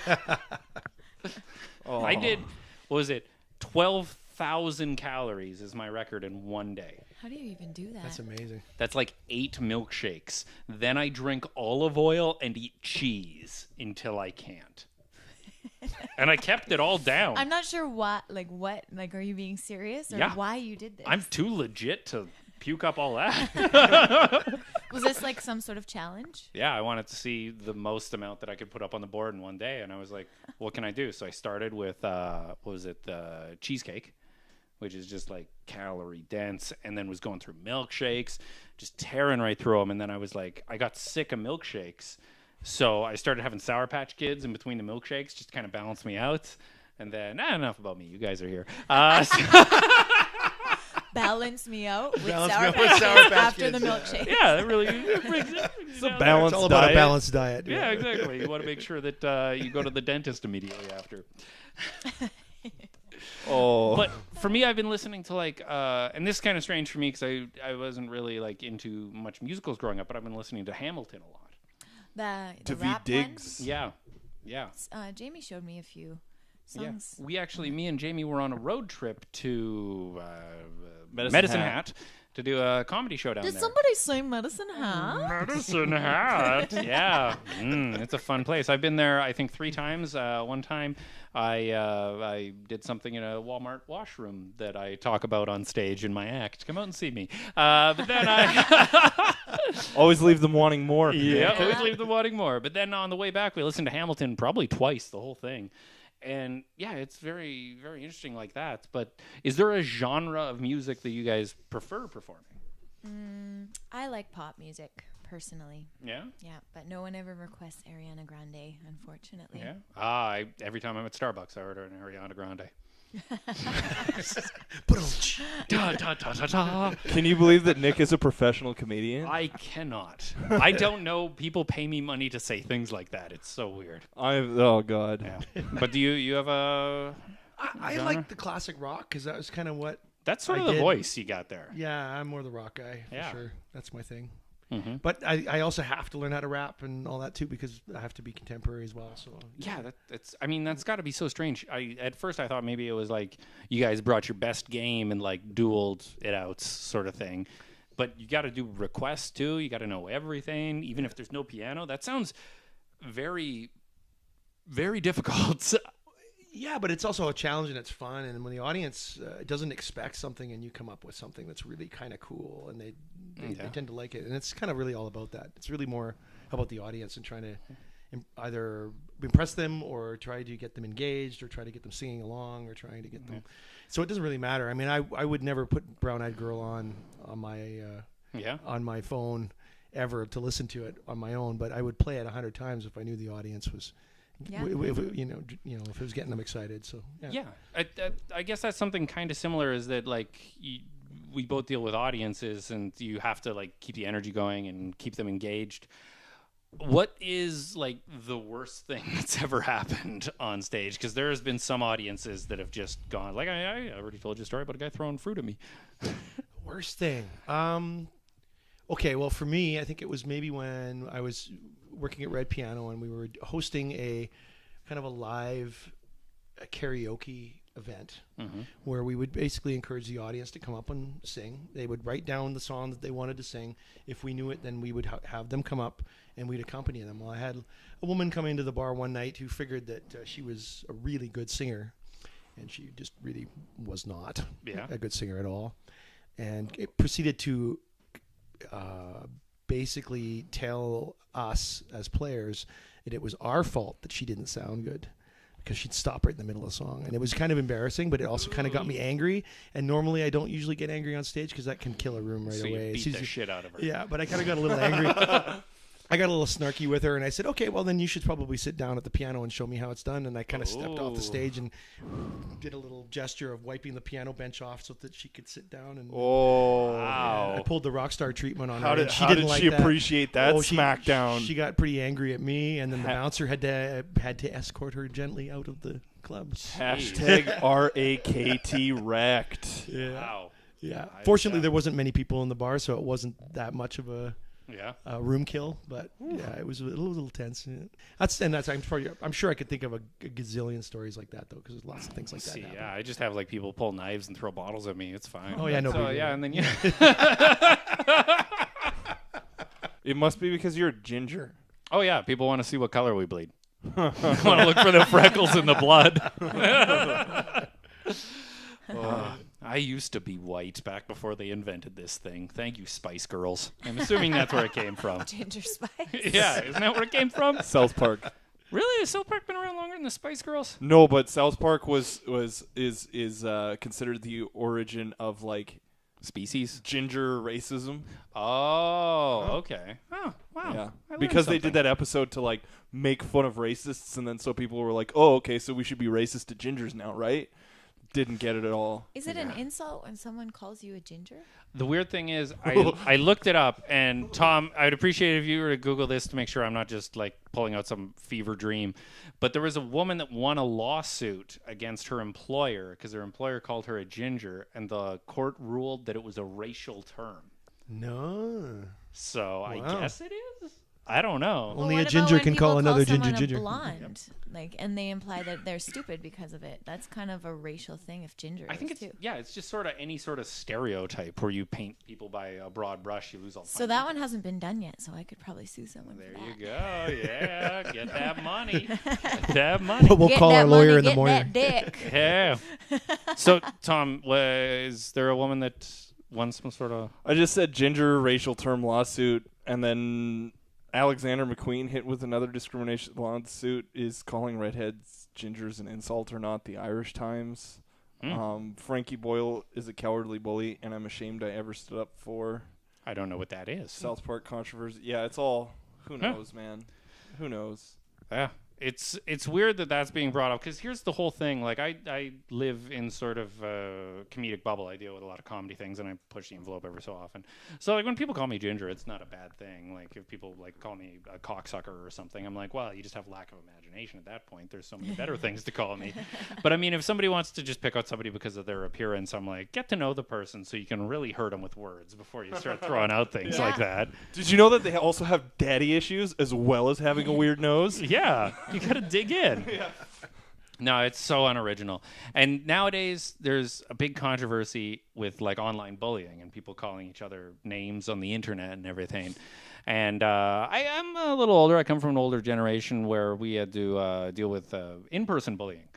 [SPEAKER 1] I did. What was it? 12,000 calories is my record in one day.
[SPEAKER 3] How do you even do that?
[SPEAKER 2] That's amazing.
[SPEAKER 1] That's like 8 milkshakes. Then I drink olive oil and eat cheese until I can't. And I kept it all down.
[SPEAKER 3] I'm not sure what, are you being serious or
[SPEAKER 1] Yeah.
[SPEAKER 3] why you did this?
[SPEAKER 1] I'm too legit to puke up all that.
[SPEAKER 3] Was this like some sort of challenge?
[SPEAKER 1] Yeah, I wanted to see the most amount that I could put up on the board in one day. And I was like, what can I do? So I started with, cheesecake, which is just like calorie dense, and then was going through milkshakes, just tearing right through them. And then I was like, I got sick of milkshakes. So I started having Sour Patch Kids in between the milkshakes just to kind of balance me out. And then, enough about me. You guys are here.
[SPEAKER 3] Balance me out with
[SPEAKER 2] Balance
[SPEAKER 3] Sour
[SPEAKER 2] me out
[SPEAKER 3] Patch
[SPEAKER 2] with
[SPEAKER 3] Kids
[SPEAKER 2] Sour Patch
[SPEAKER 3] after the
[SPEAKER 2] Kids.
[SPEAKER 3] milkshake.
[SPEAKER 1] Yeah, that really brings it.
[SPEAKER 4] It's a balanced
[SPEAKER 2] It's all about
[SPEAKER 4] diet.
[SPEAKER 2] a balanced diet.
[SPEAKER 1] Yeah, exactly. You want to make sure that you go to the dentist immediately after.
[SPEAKER 4] Oh,
[SPEAKER 1] But for me, I've been listening to like, and this is kind of strange for me because I wasn't really like into much musicals growing up, but I've been listening to Hamilton a lot.
[SPEAKER 3] The
[SPEAKER 4] David
[SPEAKER 3] rap
[SPEAKER 4] Diggs.
[SPEAKER 1] Yeah, yeah.
[SPEAKER 3] Jamie showed me a few
[SPEAKER 1] Yeah,
[SPEAKER 3] songs.
[SPEAKER 1] me and Jamie were on a road trip to
[SPEAKER 4] Medicine
[SPEAKER 1] Medicine
[SPEAKER 4] Hat.
[SPEAKER 1] Hat to do a comedy show down there.
[SPEAKER 3] say Medicine Hat?
[SPEAKER 1] Medicine Hat. Yeah, it's a fun place. I've been there, I think, 3 times. One time, I did something in a Walmart washroom that I talk about on stage in my act. Come out and see me. But then
[SPEAKER 4] Always leave them wanting more.
[SPEAKER 1] Yeah, always leave them wanting more. But then on the way back, we listened to Hamilton probably twice, the whole thing. And yeah, it's very, very interesting like that. But is there a genre of music that you guys prefer performing?
[SPEAKER 3] I like pop music, personally.
[SPEAKER 1] Yeah?
[SPEAKER 3] Yeah, but no one ever requests Ariana Grande, unfortunately.
[SPEAKER 1] Yeah? Every time I'm at Starbucks, I order an Ariana Grande. Da, da, da, da, da.
[SPEAKER 4] Can you believe that Nick is a professional comedian?
[SPEAKER 1] I cannot. I don't know. People pay me money to say things like that. It's so weird.
[SPEAKER 4] Oh God.
[SPEAKER 1] Yeah. But do you have a...
[SPEAKER 2] I
[SPEAKER 1] genre?
[SPEAKER 2] like the classic rock because that was kind of what.
[SPEAKER 1] That's sort of
[SPEAKER 2] I
[SPEAKER 1] the
[SPEAKER 2] did.
[SPEAKER 1] voice you got there.
[SPEAKER 2] Yeah, I'm more the rock guy for
[SPEAKER 1] Yeah.
[SPEAKER 2] sure. That's my thing.
[SPEAKER 1] Mm-hmm.
[SPEAKER 2] But I also have to learn how to rap and all that too because I have to be contemporary as well. So
[SPEAKER 1] Yeah, that's got to be so strange. At first I thought maybe it was like you guys brought your best game and like dueled it out sort of thing. But you got to do requests too. You got to know everything, even if there's no piano. That sounds very, very difficult.
[SPEAKER 2] Yeah, but it's also a challenge and it's fun. And when the audience doesn't expect something and you come up with something that's really kind of cool and they tend to like it. And it's kind of really all about that. It's really more about the audience and trying to either impress them or try to get them engaged or try to get them singing along or trying to get them. So it doesn't really matter. I mean, I would never put Brown Eyed Girl on my phone ever to listen to it on my own, but I would play it 100 times if I knew the audience was if it was getting them excited. So
[SPEAKER 1] I guess that's something kind of similar. Is that like we both deal with audiences, and you have to like keep the energy going and keep them engaged. What is like the worst thing that's ever happened on stage? Because there has been some audiences that have just gone like I already told you a story about a guy throwing fruit at me.
[SPEAKER 2] Worst thing. Okay, well, for me, I think it was maybe when I was working at Red Piano and we were hosting a kind of a live karaoke event where we would basically encourage the audience to come up and sing. They would write down the song that they wanted to sing. If we knew it, then we would have them come up and we'd accompany them. Well, I had a woman come into the bar one night who figured that she was a really good singer, and she just really was not a good singer at all. And it proceeded to basically tell us as players that it was our fault that she didn't sound good because she'd stop right in the middle of the song. And it was kind of embarrassing, but it also kind of got me angry. And normally I don't usually get angry on stage because that can kill a room right away.
[SPEAKER 1] You beat the shit out of her.
[SPEAKER 2] Yeah, but I kind of got a little angry. I got a little snarky with her, and I said, okay, well, then you should probably sit down at the piano and show me how it's done. And I kind of stepped off the stage and did a little gesture of wiping the piano bench off so that she could sit down. And
[SPEAKER 1] wow.
[SPEAKER 2] I pulled the rock star treatment on her.
[SPEAKER 4] How did
[SPEAKER 2] she didn't like
[SPEAKER 4] she
[SPEAKER 2] that.
[SPEAKER 4] appreciate that smackdown?
[SPEAKER 2] She got pretty angry at me, and then the bouncer had to escort her gently out of the club.
[SPEAKER 4] Hashtag RAKT wrecked.
[SPEAKER 2] Yeah.
[SPEAKER 1] Wow.
[SPEAKER 2] Yeah. Fortunately, there wasn't many people in the bar, so it wasn't that much of a room kill, but it was a little tense. I'm sure I could think of a gazillion stories like that though, because there's lots of things like that.
[SPEAKER 1] Yeah, I just have like people pull knives and throw bottles at me. It's fine.
[SPEAKER 2] Oh yeah, no.
[SPEAKER 1] And then
[SPEAKER 4] It must be because you're a ginger.
[SPEAKER 1] Oh yeah, people want to see what color we bleed. Want to look for the freckles in the blood. I used to be white back before they invented this thing. Thank you, Spice Girls. I'm assuming that's where it came from.
[SPEAKER 3] Ginger Spice.
[SPEAKER 1] Yeah, isn't that where it came from?
[SPEAKER 4] South Park.
[SPEAKER 1] Really? Has South Park been around longer than the Spice Girls?
[SPEAKER 4] No, but South Park is considered the origin of like
[SPEAKER 1] Species?
[SPEAKER 4] ginger racism.
[SPEAKER 1] Oh, okay. Oh, wow.
[SPEAKER 4] Yeah,
[SPEAKER 1] I learned
[SPEAKER 4] because they
[SPEAKER 1] something.
[SPEAKER 4] did that episode to like make fun of racists, and then so people were like, "Oh, okay, so we should be racist to gingers now, right?" Didn't get it at all.
[SPEAKER 3] Is it an insult when someone calls you a ginger?
[SPEAKER 1] The weird thing is, I looked it up, and Tom, I'd appreciate it if you were to Google this to make sure I'm not just like pulling out some fever dream. But there was a woman that won a lawsuit against her employer because her employer called her a ginger, and the court ruled that it was a racial term.
[SPEAKER 2] No.
[SPEAKER 1] So
[SPEAKER 2] Wow.
[SPEAKER 1] I guess it is. I don't know.
[SPEAKER 2] Only
[SPEAKER 3] what
[SPEAKER 2] a ginger
[SPEAKER 3] about when
[SPEAKER 2] can
[SPEAKER 3] people
[SPEAKER 2] call another
[SPEAKER 3] someone
[SPEAKER 2] ginger
[SPEAKER 3] a
[SPEAKER 2] ginger.
[SPEAKER 3] blonde, and they imply that they're stupid because of it. That's kind of a racial thing if ginger.
[SPEAKER 1] I think
[SPEAKER 3] is
[SPEAKER 1] it's
[SPEAKER 3] too.
[SPEAKER 1] it's just sort of any sort of stereotype where you paint people by a broad brush, you lose all.
[SPEAKER 3] So that one hasn't been done yet. So I could probably sue someone.
[SPEAKER 1] There
[SPEAKER 3] for
[SPEAKER 1] you
[SPEAKER 3] that.
[SPEAKER 1] go. Yeah, get that money. Get that money.
[SPEAKER 2] We'll
[SPEAKER 3] Get
[SPEAKER 2] call
[SPEAKER 3] that
[SPEAKER 2] our lawyer
[SPEAKER 3] money,
[SPEAKER 2] in the
[SPEAKER 3] get
[SPEAKER 2] morning.
[SPEAKER 3] that dick.
[SPEAKER 1] Yeah. So, Tom, is there a woman that won some sort of...
[SPEAKER 4] I just said ginger racial term lawsuit. And then Alexander McQueen, hit with another discrimination lawsuit, is calling redheads gingers an insult or not. The Irish Times. Frankie Boyle is a cowardly bully, and I'm ashamed I ever stood up for.
[SPEAKER 1] I don't know what that is.
[SPEAKER 4] South Park controversy. Yeah, it's all. Who knows, man? Who knows?
[SPEAKER 1] Yeah. It's weird that that's being brought up, because here's the whole thing. Like, I live in sort of a comedic bubble. I deal with a lot of comedy things, and I push the envelope every so often. So, like, when people call me ginger, it's not a bad thing. Like, if people, like, call me a cocksucker or something, I'm like, well, you just have lack of imagination at that point. There's so many better things to call me. But, I mean, if somebody wants to just pick out somebody because of their appearance, I'm like, get to know the person so you can really hurt them with words before you start throwing out things like that.
[SPEAKER 4] Did you know that they also have daddy issues as well as having a weird nose?
[SPEAKER 1] Yeah. You got to dig in. No, it's so unoriginal. And nowadays, there's a big controversy with, like, online bullying and people calling each other names on the internet and everything. And I'm a little older. I come from an older generation where we had to deal with in-person bullying,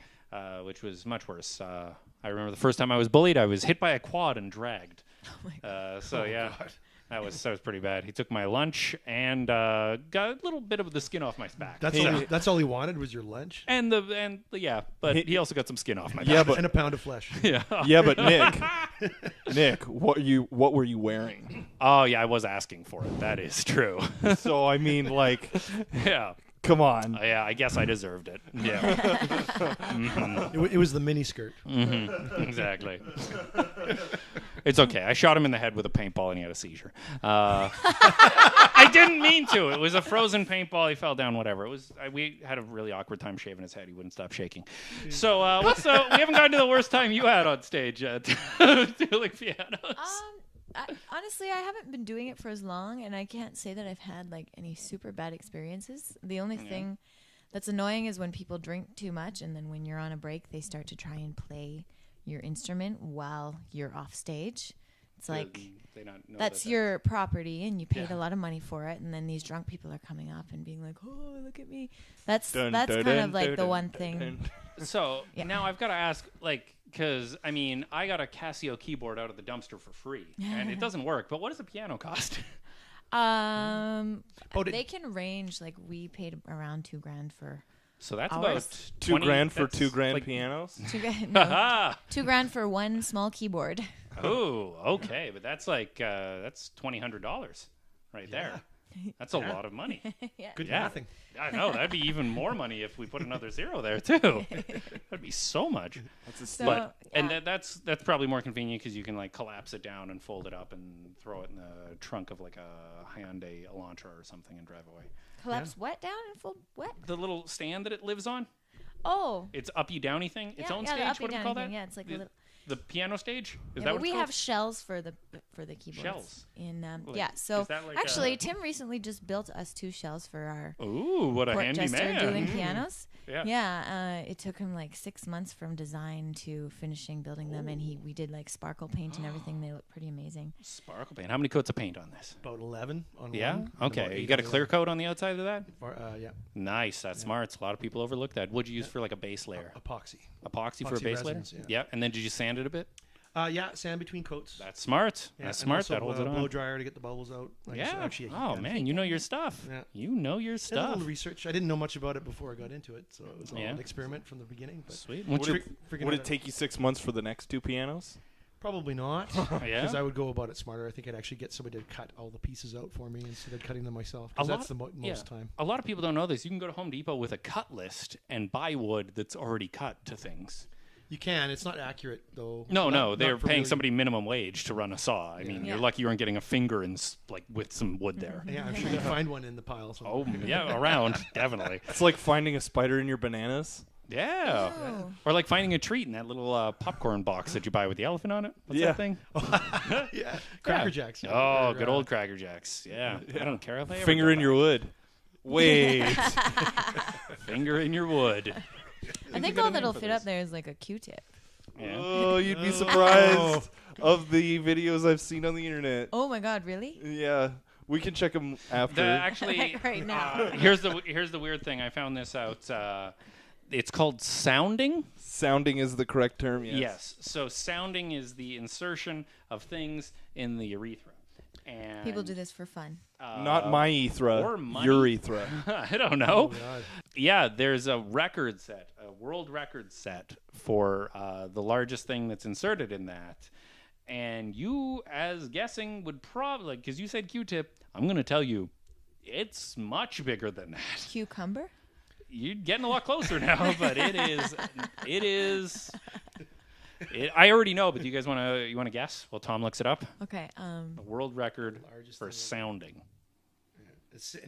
[SPEAKER 1] which was much worse. I remember the first time I was bullied, I was hit by a quad and dragged. God. That was pretty bad. He took my lunch and got a little bit of the skin off my back.
[SPEAKER 2] That's all he wanted was your lunch?
[SPEAKER 1] But he also got some skin off my back.
[SPEAKER 4] Yeah, but
[SPEAKER 2] and a pound of flesh.
[SPEAKER 4] Yeah, but Nick, what were you wearing?
[SPEAKER 1] Oh yeah, I was asking for it. That is true.
[SPEAKER 4] So I mean, like,
[SPEAKER 1] yeah.
[SPEAKER 4] Come on.
[SPEAKER 1] Yeah, I guess I deserved it. Yeah.
[SPEAKER 2] It was the mini skirt.
[SPEAKER 1] Exactly. It's okay. I shot him in the head with a paintball and he had a seizure. I didn't mean to. It was a frozen paintball. He fell down, whatever. It was. We had a really awkward time shaving his head. He wouldn't stop shaking. So we haven't gotten to the worst time you had on stage yet. Dueling pianos.
[SPEAKER 3] Honestly, I haven't been doing it for as long, and I can't say that I've had like any super bad experiences. The only thing that's annoying is when people drink too much, and then when you're on a break, they start to try and play your instrument while you're off stage. It's like that's your property, and you paid a lot of money for it, and then these drunk people are coming up and being like, "Oh, look at me." That's kind of like the one thing.
[SPEAKER 1] So now I've got to ask, like, because I mean, I got a Casio keyboard out of the dumpster for free, and it doesn't work. But what does a piano cost?
[SPEAKER 3] They can range. Like, we paid around $2,000 for.
[SPEAKER 1] So that's
[SPEAKER 3] ours.
[SPEAKER 1] about
[SPEAKER 4] $2,000 for $2,000 like, pianos.
[SPEAKER 3] $2,000 for one small keyboard.
[SPEAKER 1] Oh, okay, but that's like that's $2,000 right there. That's a lot of money.
[SPEAKER 2] Good mathing.
[SPEAKER 1] I know, that'd be even more money if we put another zero there too. That'd be so much. That's probably more convenient because you can like collapse it down and fold it up and throw it in the trunk of like a Hyundai Elantra or something and drive away.
[SPEAKER 3] Collapse what down and fold what?
[SPEAKER 1] The little stand that it lives on.
[SPEAKER 3] Oh.
[SPEAKER 1] It's uppy downy thing. Its own stage. What do you call that?
[SPEAKER 3] Yeah, it's like a little.
[SPEAKER 1] The piano stage? Is that what it's
[SPEAKER 3] we
[SPEAKER 1] called?
[SPEAKER 3] have shells for the keyboards.
[SPEAKER 1] Shells?
[SPEAKER 3] So
[SPEAKER 1] like
[SPEAKER 3] actually, Tim recently just built us 2 shells for our
[SPEAKER 1] Ooh, what a handy
[SPEAKER 3] Jester
[SPEAKER 1] man.
[SPEAKER 3] Dueling pianos.
[SPEAKER 1] Yeah.
[SPEAKER 3] It took him like 6 months from design to finishing building them, and we did like sparkle paint and everything. They look pretty amazing.
[SPEAKER 1] Sparkle paint. How many coats of paint on this?
[SPEAKER 2] About 11 on
[SPEAKER 1] yeah?
[SPEAKER 2] one.
[SPEAKER 1] Okay. You got a clear coat on the outside of that?
[SPEAKER 2] Yeah.
[SPEAKER 1] Nice. That's smart. A lot of people overlook that. What'd you use for like a base layer?
[SPEAKER 2] Epoxy
[SPEAKER 1] For a base layer?
[SPEAKER 2] resins,
[SPEAKER 1] Yeah. And then did you sand it a bit?
[SPEAKER 2] Sand between coats.
[SPEAKER 1] That's smart.
[SPEAKER 2] Yeah,
[SPEAKER 1] That's smart.
[SPEAKER 2] Also,
[SPEAKER 1] that holds it on.
[SPEAKER 2] blow dryer to get the bubbles out.
[SPEAKER 1] Man, you know your stuff.
[SPEAKER 2] Yeah.
[SPEAKER 1] You know your
[SPEAKER 2] A
[SPEAKER 1] stuff.
[SPEAKER 2] little research. I didn't know much about it before I got into it, so it was an experiment from the beginning. But
[SPEAKER 1] Sweet.
[SPEAKER 4] Would it take you 6 months for the next 2 pianos?
[SPEAKER 2] Probably not.
[SPEAKER 1] Yeah.
[SPEAKER 2] Because I would go about it smarter. I think I'd actually get somebody to cut all the pieces out for me instead of cutting them myself. Because that's the most time.
[SPEAKER 1] A lot of people don't know this. You can go to Home Depot with a cut list and buy wood that's already cut to things.
[SPEAKER 2] You can. It's not accurate, though.
[SPEAKER 1] No. They're paying somebody minimum wage to run a saw. I mean, you're lucky you weren't getting a finger with some wood there.
[SPEAKER 2] Yeah, I'm sure you find one in the pile somewhere.
[SPEAKER 1] Oh, yeah, around, definitely.
[SPEAKER 4] It's like finding a spider in your bananas.
[SPEAKER 1] Yeah.
[SPEAKER 3] Oh.
[SPEAKER 1] Or like finding a treat in that little popcorn box that you buy with the elephant on it. What's that thing?
[SPEAKER 2] Yeah. Cracker Jacks.
[SPEAKER 1] Oh, good old Cracker Jacks. Yeah. I don't care if I ever
[SPEAKER 4] Finger in your wood. Wait.
[SPEAKER 1] Finger in your wood.
[SPEAKER 3] I think all that'll fit up there is like a Q-tip.
[SPEAKER 1] Yeah.
[SPEAKER 4] Oh, you'd be surprised of the videos I've seen on the internet.
[SPEAKER 3] Oh my God, really?
[SPEAKER 4] Yeah. We can check them after.
[SPEAKER 1] Actually,
[SPEAKER 3] right now.
[SPEAKER 1] Here's the weird thing. I found this out. It's called sounding.
[SPEAKER 4] Sounding is the correct term, yes.
[SPEAKER 1] Yes. So sounding is the insertion of things in the urethra. And
[SPEAKER 3] People do this for fun.
[SPEAKER 4] Not my ethra,
[SPEAKER 1] or money.
[SPEAKER 4] your ethra.
[SPEAKER 1] I don't know.
[SPEAKER 2] Oh, God.
[SPEAKER 1] Yeah, there's a record set, a world record set for the largest thing that's inserted in that. And you, as guessing, would probably, because you said Q-tip, I'm going to tell you, it's much bigger than that.
[SPEAKER 3] Cucumber?
[SPEAKER 1] You're getting a lot closer now, but it is. I already know, but do you guys want to guess while Tom looks it up?
[SPEAKER 3] Okay.
[SPEAKER 1] The world record
[SPEAKER 2] Largest
[SPEAKER 1] for
[SPEAKER 2] thing
[SPEAKER 1] sounding.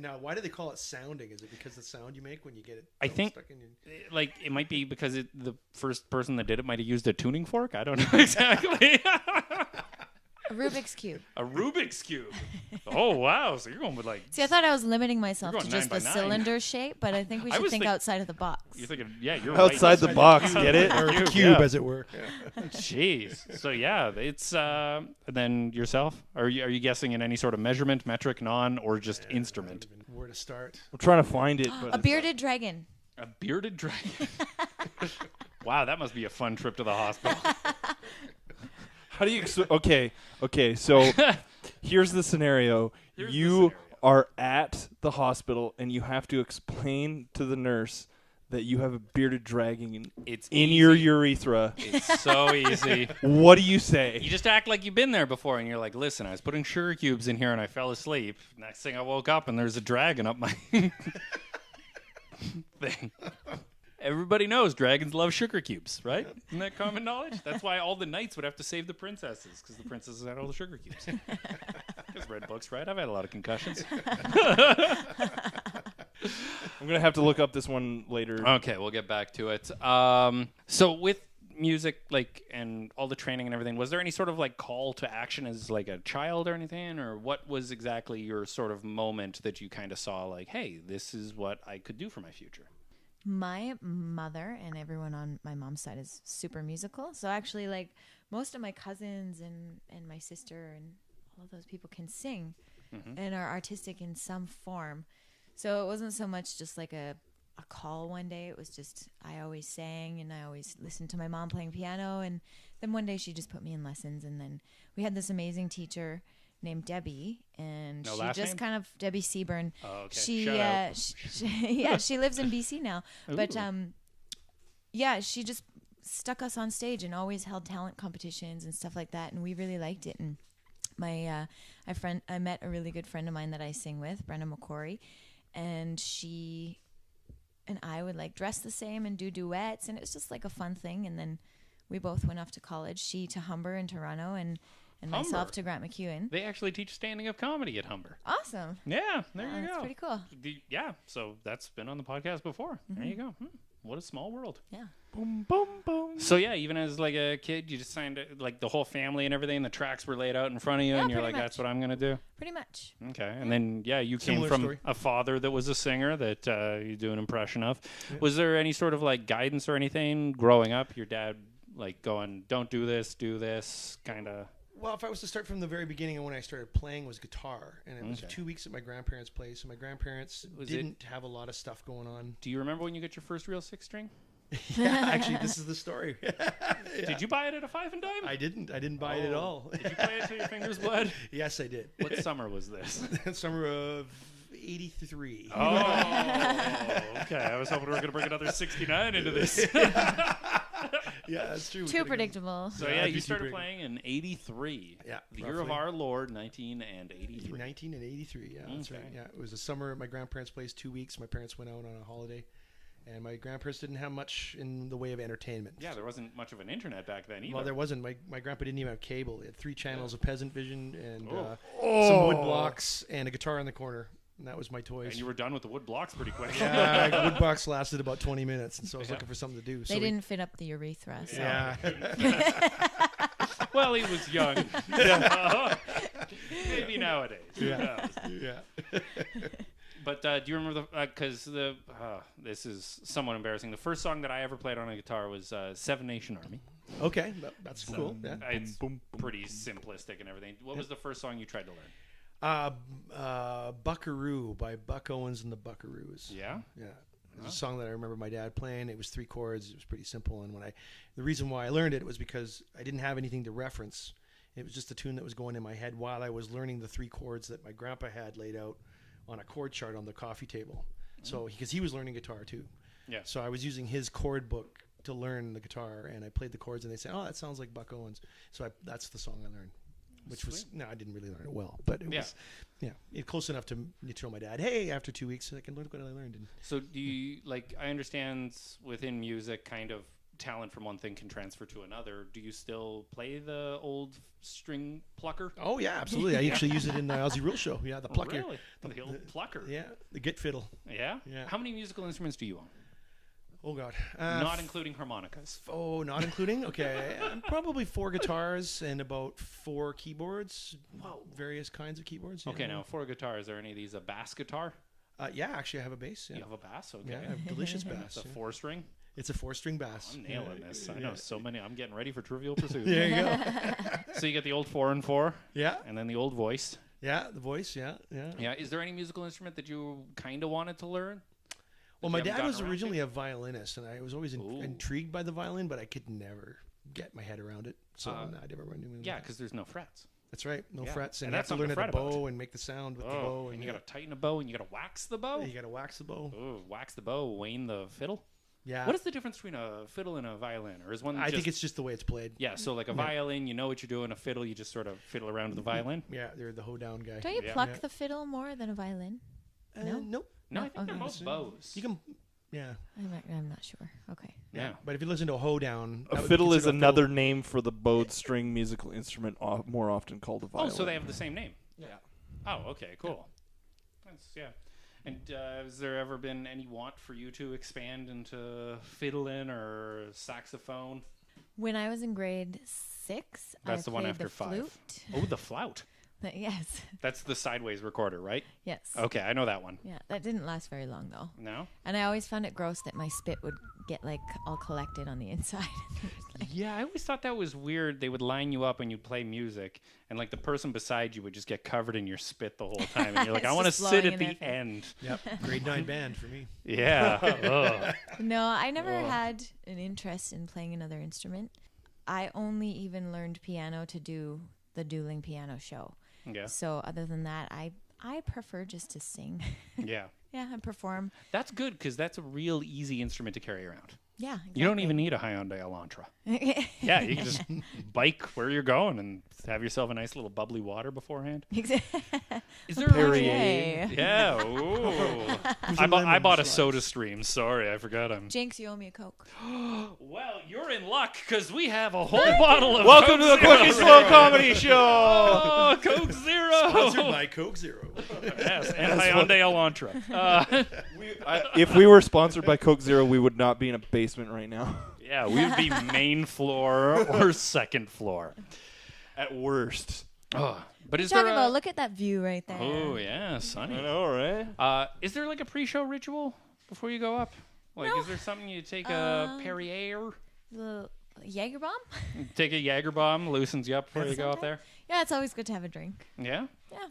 [SPEAKER 2] Now, why do they call it sounding? Is it because the sound you make when you get it?
[SPEAKER 1] I think,
[SPEAKER 2] stuck in your...
[SPEAKER 1] like, it might be because the first person that did it might have used a tuning fork. I don't know exactly.
[SPEAKER 3] A Rubik's Cube.
[SPEAKER 1] A Rubik's Cube. Oh, wow. So you're going with, like...
[SPEAKER 3] See, I thought I was limiting myself
[SPEAKER 1] You're
[SPEAKER 3] to
[SPEAKER 1] going
[SPEAKER 3] just
[SPEAKER 1] 9
[SPEAKER 3] the
[SPEAKER 1] by 9.
[SPEAKER 3] cylinder shape, but I think we should think outside of the box.
[SPEAKER 1] You're thinking, yeah, you're
[SPEAKER 4] Outside
[SPEAKER 1] right.
[SPEAKER 4] the box, get it?
[SPEAKER 2] Or
[SPEAKER 1] Cube,
[SPEAKER 2] cube,
[SPEAKER 1] yeah.
[SPEAKER 2] as it were.
[SPEAKER 1] Jeez. So, yeah, it's... and then yourself? Are you guessing in any sort of measurement, metric, non, or just instrument?
[SPEAKER 2] Where to start?
[SPEAKER 4] I'm trying to find it, but
[SPEAKER 3] A bearded dragon.
[SPEAKER 1] A bearded dragon. Wow, that must be a fun trip to the hospital.
[SPEAKER 4] how do you? Okay. So here's the scenario.
[SPEAKER 1] Here's the
[SPEAKER 4] You
[SPEAKER 1] scenario.
[SPEAKER 4] are at the hospital, and you have to explain to the nurse that you have a bearded dragon
[SPEAKER 1] It's
[SPEAKER 4] in
[SPEAKER 1] easy.
[SPEAKER 4] your urethra.
[SPEAKER 1] It's so easy.
[SPEAKER 4] What do you say?
[SPEAKER 1] You just act like you've been there before, and you're like, listen, I was putting sugar cubes in here, and I fell asleep. Next thing I woke up, and there's a dragon up my thing. Everybody knows dragons love sugar cubes, right? Isn't that common knowledge? That's why all the knights would have to save the princesses, because the princesses had all the sugar cubes. Just read books, right? I've had a lot of concussions.
[SPEAKER 4] I'm gonna have to look up this one later.
[SPEAKER 1] Okay, we'll get back to it. So with music, like, and all the training and everything, was there any sort of like call to action as like a child or anything, or what was exactly your sort of moment that you kind of saw like, hey, this is what I could do for my future?
[SPEAKER 3] My mother and everyone on my mom's side is super musical. So actually, like, most of my cousins and my sister and all of those people can sing and are artistic in some form. So it wasn't so much just like a call one day. It was just I always sang and I always listened to my mom playing piano. And then one day she just put me in lessons. And then we had this amazing teacher named Debbie, and
[SPEAKER 1] No
[SPEAKER 3] she
[SPEAKER 1] last
[SPEAKER 3] just
[SPEAKER 1] name?
[SPEAKER 3] kind of Debbie Seaburn.
[SPEAKER 1] Oh, okay.
[SPEAKER 3] She,
[SPEAKER 1] Shout out.
[SPEAKER 3] she lives in BC now, but
[SPEAKER 1] Ooh.
[SPEAKER 3] yeah, she just stuck us on stage and always held talent competitions and stuff like that, and we really liked it. And I met a really good friend of mine that I sing with, Brenda McQuik, and she and I would like dress the same and do duets, and it was just like a fun thing. And then we both went off to college, she to Humber in Toronto, and myself
[SPEAKER 1] Humber?
[SPEAKER 3] to Grant MacEwan.
[SPEAKER 1] They actually teach standing up comedy at Humber.
[SPEAKER 3] Awesome.
[SPEAKER 1] Yeah, there you
[SPEAKER 3] That's
[SPEAKER 1] go.
[SPEAKER 3] pretty cool.
[SPEAKER 1] Yeah, so that's been on the podcast before. There you go. What a small world.
[SPEAKER 3] Yeah.
[SPEAKER 4] Boom, boom, boom.
[SPEAKER 1] So yeah, even as like a kid, you just signed like the whole family and everything. The tracks were laid out in front of you,
[SPEAKER 3] Yeah,
[SPEAKER 1] and you're
[SPEAKER 3] pretty
[SPEAKER 1] like, "That's
[SPEAKER 3] much.
[SPEAKER 1] what I'm gonna do."
[SPEAKER 3] Pretty much.
[SPEAKER 1] Okay, and then you
[SPEAKER 2] Similar
[SPEAKER 1] came from
[SPEAKER 2] story.
[SPEAKER 1] a father that was a singer that you do an impression of. Was there any sort of like guidance or anything growing up? Your dad like going, "Don't do this, kind of."
[SPEAKER 2] Well, if I was to start from the very beginning, and when I started playing was guitar, and it was
[SPEAKER 1] Okay.
[SPEAKER 2] 2 weeks at my grandparents' place, and my grandparents didn't have a lot of stuff going on.
[SPEAKER 1] Do you remember when you got your first real six string?
[SPEAKER 2] Yeah, actually, this is the story.
[SPEAKER 1] Did you buy it at a five and dime?
[SPEAKER 2] I didn't buy it at all.
[SPEAKER 1] Did you play it till your fingers bled?
[SPEAKER 2] Yes, I did.
[SPEAKER 1] What summer was this?
[SPEAKER 2] Summer of '83.
[SPEAKER 1] Oh, okay. I was hoping we were going to bring another 69 into this.
[SPEAKER 2] Yeah, that's true.
[SPEAKER 3] Too predictable.
[SPEAKER 1] So
[SPEAKER 2] Yeah,
[SPEAKER 1] yeah,
[SPEAKER 2] I'd
[SPEAKER 1] you
[SPEAKER 2] be
[SPEAKER 1] started
[SPEAKER 2] too big.
[SPEAKER 1] playing in '83.
[SPEAKER 2] Yeah,
[SPEAKER 1] the year of
[SPEAKER 2] roughly.
[SPEAKER 1] our Lord, 1983.
[SPEAKER 2] 19 and 83. Yeah, that's right.
[SPEAKER 1] Okay.
[SPEAKER 2] Yeah, it was a summer at my grandparents' place. 2 weeks. My parents went out on a holiday, and my grandparents didn't have much in the way of entertainment.
[SPEAKER 1] Yeah, there wasn't much of an internet back then either.
[SPEAKER 2] Well, there wasn't. My grandpa didn't even have cable. He had 3 channels of Peasant Vision and
[SPEAKER 1] Oh.
[SPEAKER 2] some wood blocks and a guitar in the corner. And that was my toys.
[SPEAKER 1] And you were done with the wood blocks pretty quick.
[SPEAKER 2] Yeah, wood box lasted about 20 minutes, and so I was looking for something to do. So
[SPEAKER 3] They didn't fit up the urethra. So.
[SPEAKER 2] Yeah.
[SPEAKER 1] Well, he was young. Maybe nowadays. Who knows?
[SPEAKER 2] Yeah.
[SPEAKER 1] But do you remember because this is somewhat embarrassing. The first song that I ever played on a guitar was Seven Nation Army.
[SPEAKER 2] Okay, that's cool. Yeah.
[SPEAKER 1] It's pretty simplistic and everything. What was the first song you tried to learn?
[SPEAKER 2] Buckaroo by Buck Owens and the Buckaroos.
[SPEAKER 1] Yeah?
[SPEAKER 2] Yeah. It was a song that I remember my dad playing. It was 3 chords. It was pretty simple. And the reason why I learned it was because I didn't have anything to reference It was just a tune that was going in my head while I was learning the 3 chords that my grandpa had laid out on a chord chart on the coffee table. So because he was learning guitar too.
[SPEAKER 1] Yeah.
[SPEAKER 2] So I was using his chord book to learn the guitar, and I played the chords, and they said, "Oh, that sounds like Buck Owens." So that's the song I learned, which was I didn't really learn it well, but it was close enough to tell my dad, "Hey, after 2 weeks, I can learn what I learned." And
[SPEAKER 1] So do you I understand within music, kind of talent from one thing can transfer to another. Do you still play the old string plucker?
[SPEAKER 2] oh yeah, absolutely. I actually use it in the Ozzy Rule show. Yeah, the plucker.
[SPEAKER 1] Really? The old plucker.
[SPEAKER 2] Yeah, the git fiddle.
[SPEAKER 1] Yeah?
[SPEAKER 2] Yeah.
[SPEAKER 1] How many musical instruments do you own?
[SPEAKER 2] Oh God,
[SPEAKER 1] Not including harmonicas.
[SPEAKER 2] Oh, not including? Okay. Probably 4 guitars and about 4 keyboards.
[SPEAKER 1] Whoa.
[SPEAKER 2] Various kinds of keyboards.
[SPEAKER 1] Okay, now 4 guitars. Are any of these a bass guitar?
[SPEAKER 2] Yeah, actually I have a bass. Yeah,
[SPEAKER 1] You have a bass? Okay.
[SPEAKER 2] yeah I have delicious bass.
[SPEAKER 1] It's a
[SPEAKER 2] yeah.
[SPEAKER 1] 4-string?
[SPEAKER 2] It's a 4-string bass.
[SPEAKER 1] I'm nailing
[SPEAKER 2] Yeah,
[SPEAKER 1] this. I
[SPEAKER 2] yeah.
[SPEAKER 1] know so many. I'm getting ready for Trivial Pursuit.
[SPEAKER 2] There you go.
[SPEAKER 1] So you get the old 4 and 4,
[SPEAKER 2] Yeah,
[SPEAKER 1] and then the old voice.
[SPEAKER 2] yeah, the voice. Yeah, yeah.
[SPEAKER 1] Yeah. Is there any musical instrument that you kind of wanted to learn?
[SPEAKER 2] Well,
[SPEAKER 1] you
[SPEAKER 2] my
[SPEAKER 1] haven't
[SPEAKER 2] dad
[SPEAKER 1] gotten
[SPEAKER 2] was
[SPEAKER 1] around to?
[SPEAKER 2] originally a violinist, and I was always
[SPEAKER 1] Ooh.
[SPEAKER 2] intrigued by the violin, but I could never get my head around it. So I never went into it.
[SPEAKER 1] Yeah, because there's no frets.
[SPEAKER 2] That's right. No
[SPEAKER 1] Yeah.
[SPEAKER 2] frets, and,
[SPEAKER 1] And
[SPEAKER 2] you have
[SPEAKER 1] that's
[SPEAKER 2] to
[SPEAKER 1] something
[SPEAKER 2] learn
[SPEAKER 1] to
[SPEAKER 2] how to
[SPEAKER 1] fret about.
[SPEAKER 2] bow and make the sound with the bow,
[SPEAKER 1] and you got to tighten a bow, and you got to wax the bow.
[SPEAKER 2] you got to wax the bow.
[SPEAKER 1] Ooh, wax the bow, wane the fiddle.
[SPEAKER 2] Yeah.
[SPEAKER 1] What is the difference between a fiddle and a violin? Or is one
[SPEAKER 2] I
[SPEAKER 1] just...
[SPEAKER 2] think it's just the way it's played.
[SPEAKER 1] Yeah, so like a violin, you know what you're doing. A fiddle, you just sort of fiddle around with the violin.
[SPEAKER 2] Yeah, they're the hoedown guy.
[SPEAKER 3] Don't you
[SPEAKER 1] Yeah.
[SPEAKER 3] pluck
[SPEAKER 2] Yeah.
[SPEAKER 3] the fiddle more than a violin? No?
[SPEAKER 2] Nope.
[SPEAKER 1] No,
[SPEAKER 3] No,
[SPEAKER 1] I think they're
[SPEAKER 3] okay.
[SPEAKER 1] both bows.
[SPEAKER 2] You can. Yeah.
[SPEAKER 3] I'm not sure. Okay.
[SPEAKER 1] Yeah.
[SPEAKER 2] But if you listen to a hoedown,
[SPEAKER 4] A
[SPEAKER 2] that would be
[SPEAKER 4] fiddle is
[SPEAKER 2] considered a
[SPEAKER 4] another
[SPEAKER 2] fiddle.
[SPEAKER 4] name for the bowed string musical instrument, more often called a
[SPEAKER 1] Oh,
[SPEAKER 4] violin.
[SPEAKER 1] so they have the same name.
[SPEAKER 2] Yeah.
[SPEAKER 1] Oh, okay, cool. That's, yeah. And has there ever been any want for you to expand into fiddling or saxophone?
[SPEAKER 3] When I was in grade 6,
[SPEAKER 1] That's
[SPEAKER 3] I
[SPEAKER 1] the one
[SPEAKER 3] played
[SPEAKER 1] after
[SPEAKER 3] the
[SPEAKER 1] 5.
[SPEAKER 3] flute.
[SPEAKER 1] Oh, the flout.
[SPEAKER 3] Yes.
[SPEAKER 1] That's the sideways recorder, right?
[SPEAKER 3] Yes.
[SPEAKER 1] Okay, I know that one.
[SPEAKER 3] Yeah, that didn't last very long though.
[SPEAKER 1] No?
[SPEAKER 3] And I always found it gross that my spit would get all collected on the inside.
[SPEAKER 1] Yeah, I always thought that was weird. They would line you up when you'd play music, and like the person beside you would just get covered in your spit the whole time. And you're like,
[SPEAKER 3] It's
[SPEAKER 1] I want to
[SPEAKER 3] just
[SPEAKER 1] sit
[SPEAKER 3] blowing
[SPEAKER 1] at
[SPEAKER 3] in
[SPEAKER 1] the
[SPEAKER 3] their face.
[SPEAKER 1] end.
[SPEAKER 2] Yep. Grade 9 band for me.
[SPEAKER 1] Yeah. Ugh.
[SPEAKER 3] No, I never had an interest in playing another instrument. I only even learned piano to do the Dueling piano show.
[SPEAKER 1] Yeah.
[SPEAKER 3] So other than that, I prefer just to sing.
[SPEAKER 1] Yeah.
[SPEAKER 3] Yeah, and perform.
[SPEAKER 1] That's good because that's a real easy instrument to carry around.
[SPEAKER 3] Yeah, exactly.
[SPEAKER 1] You don't even need a Hyundai Elantra. Yeah, you can just bike where you're going and have yourself a nice little bubbly water beforehand. Is there
[SPEAKER 3] Perrier.
[SPEAKER 1] Yeah. Ooh. I bought a Soda Stream. Sorry, I forgot I'm.
[SPEAKER 3] Jinx, you owe me a Coke.
[SPEAKER 1] Well, you're in luck because we have a whole bottle of.
[SPEAKER 4] Welcome to the
[SPEAKER 1] Coke
[SPEAKER 4] Quickie
[SPEAKER 1] Zero.
[SPEAKER 4] Slow Comedy Show.
[SPEAKER 1] Oh, Coke Zero.
[SPEAKER 2] Sponsored by Coke Zero.
[SPEAKER 1] Yes, and Hyundai Elantra.
[SPEAKER 4] If we were sponsored by Coke Zero, we would not be in a basement right now.
[SPEAKER 1] Yeah, we would be main floor or second floor.
[SPEAKER 4] At worst.
[SPEAKER 1] Oh, but is
[SPEAKER 3] Talking
[SPEAKER 1] there
[SPEAKER 3] about, look at that view right there.
[SPEAKER 1] Oh yeah, sunny.
[SPEAKER 4] I know, right?
[SPEAKER 1] Is there like a pre-show ritual before you go up? Like,
[SPEAKER 3] No.
[SPEAKER 1] is there something you take a Perrier,
[SPEAKER 3] The Jaeger bomb?
[SPEAKER 1] take a Jaeger bomb, loosens you up before you go up there?
[SPEAKER 3] Yeah, it's always good to have a drink.
[SPEAKER 1] Yeah.
[SPEAKER 3] Yeah.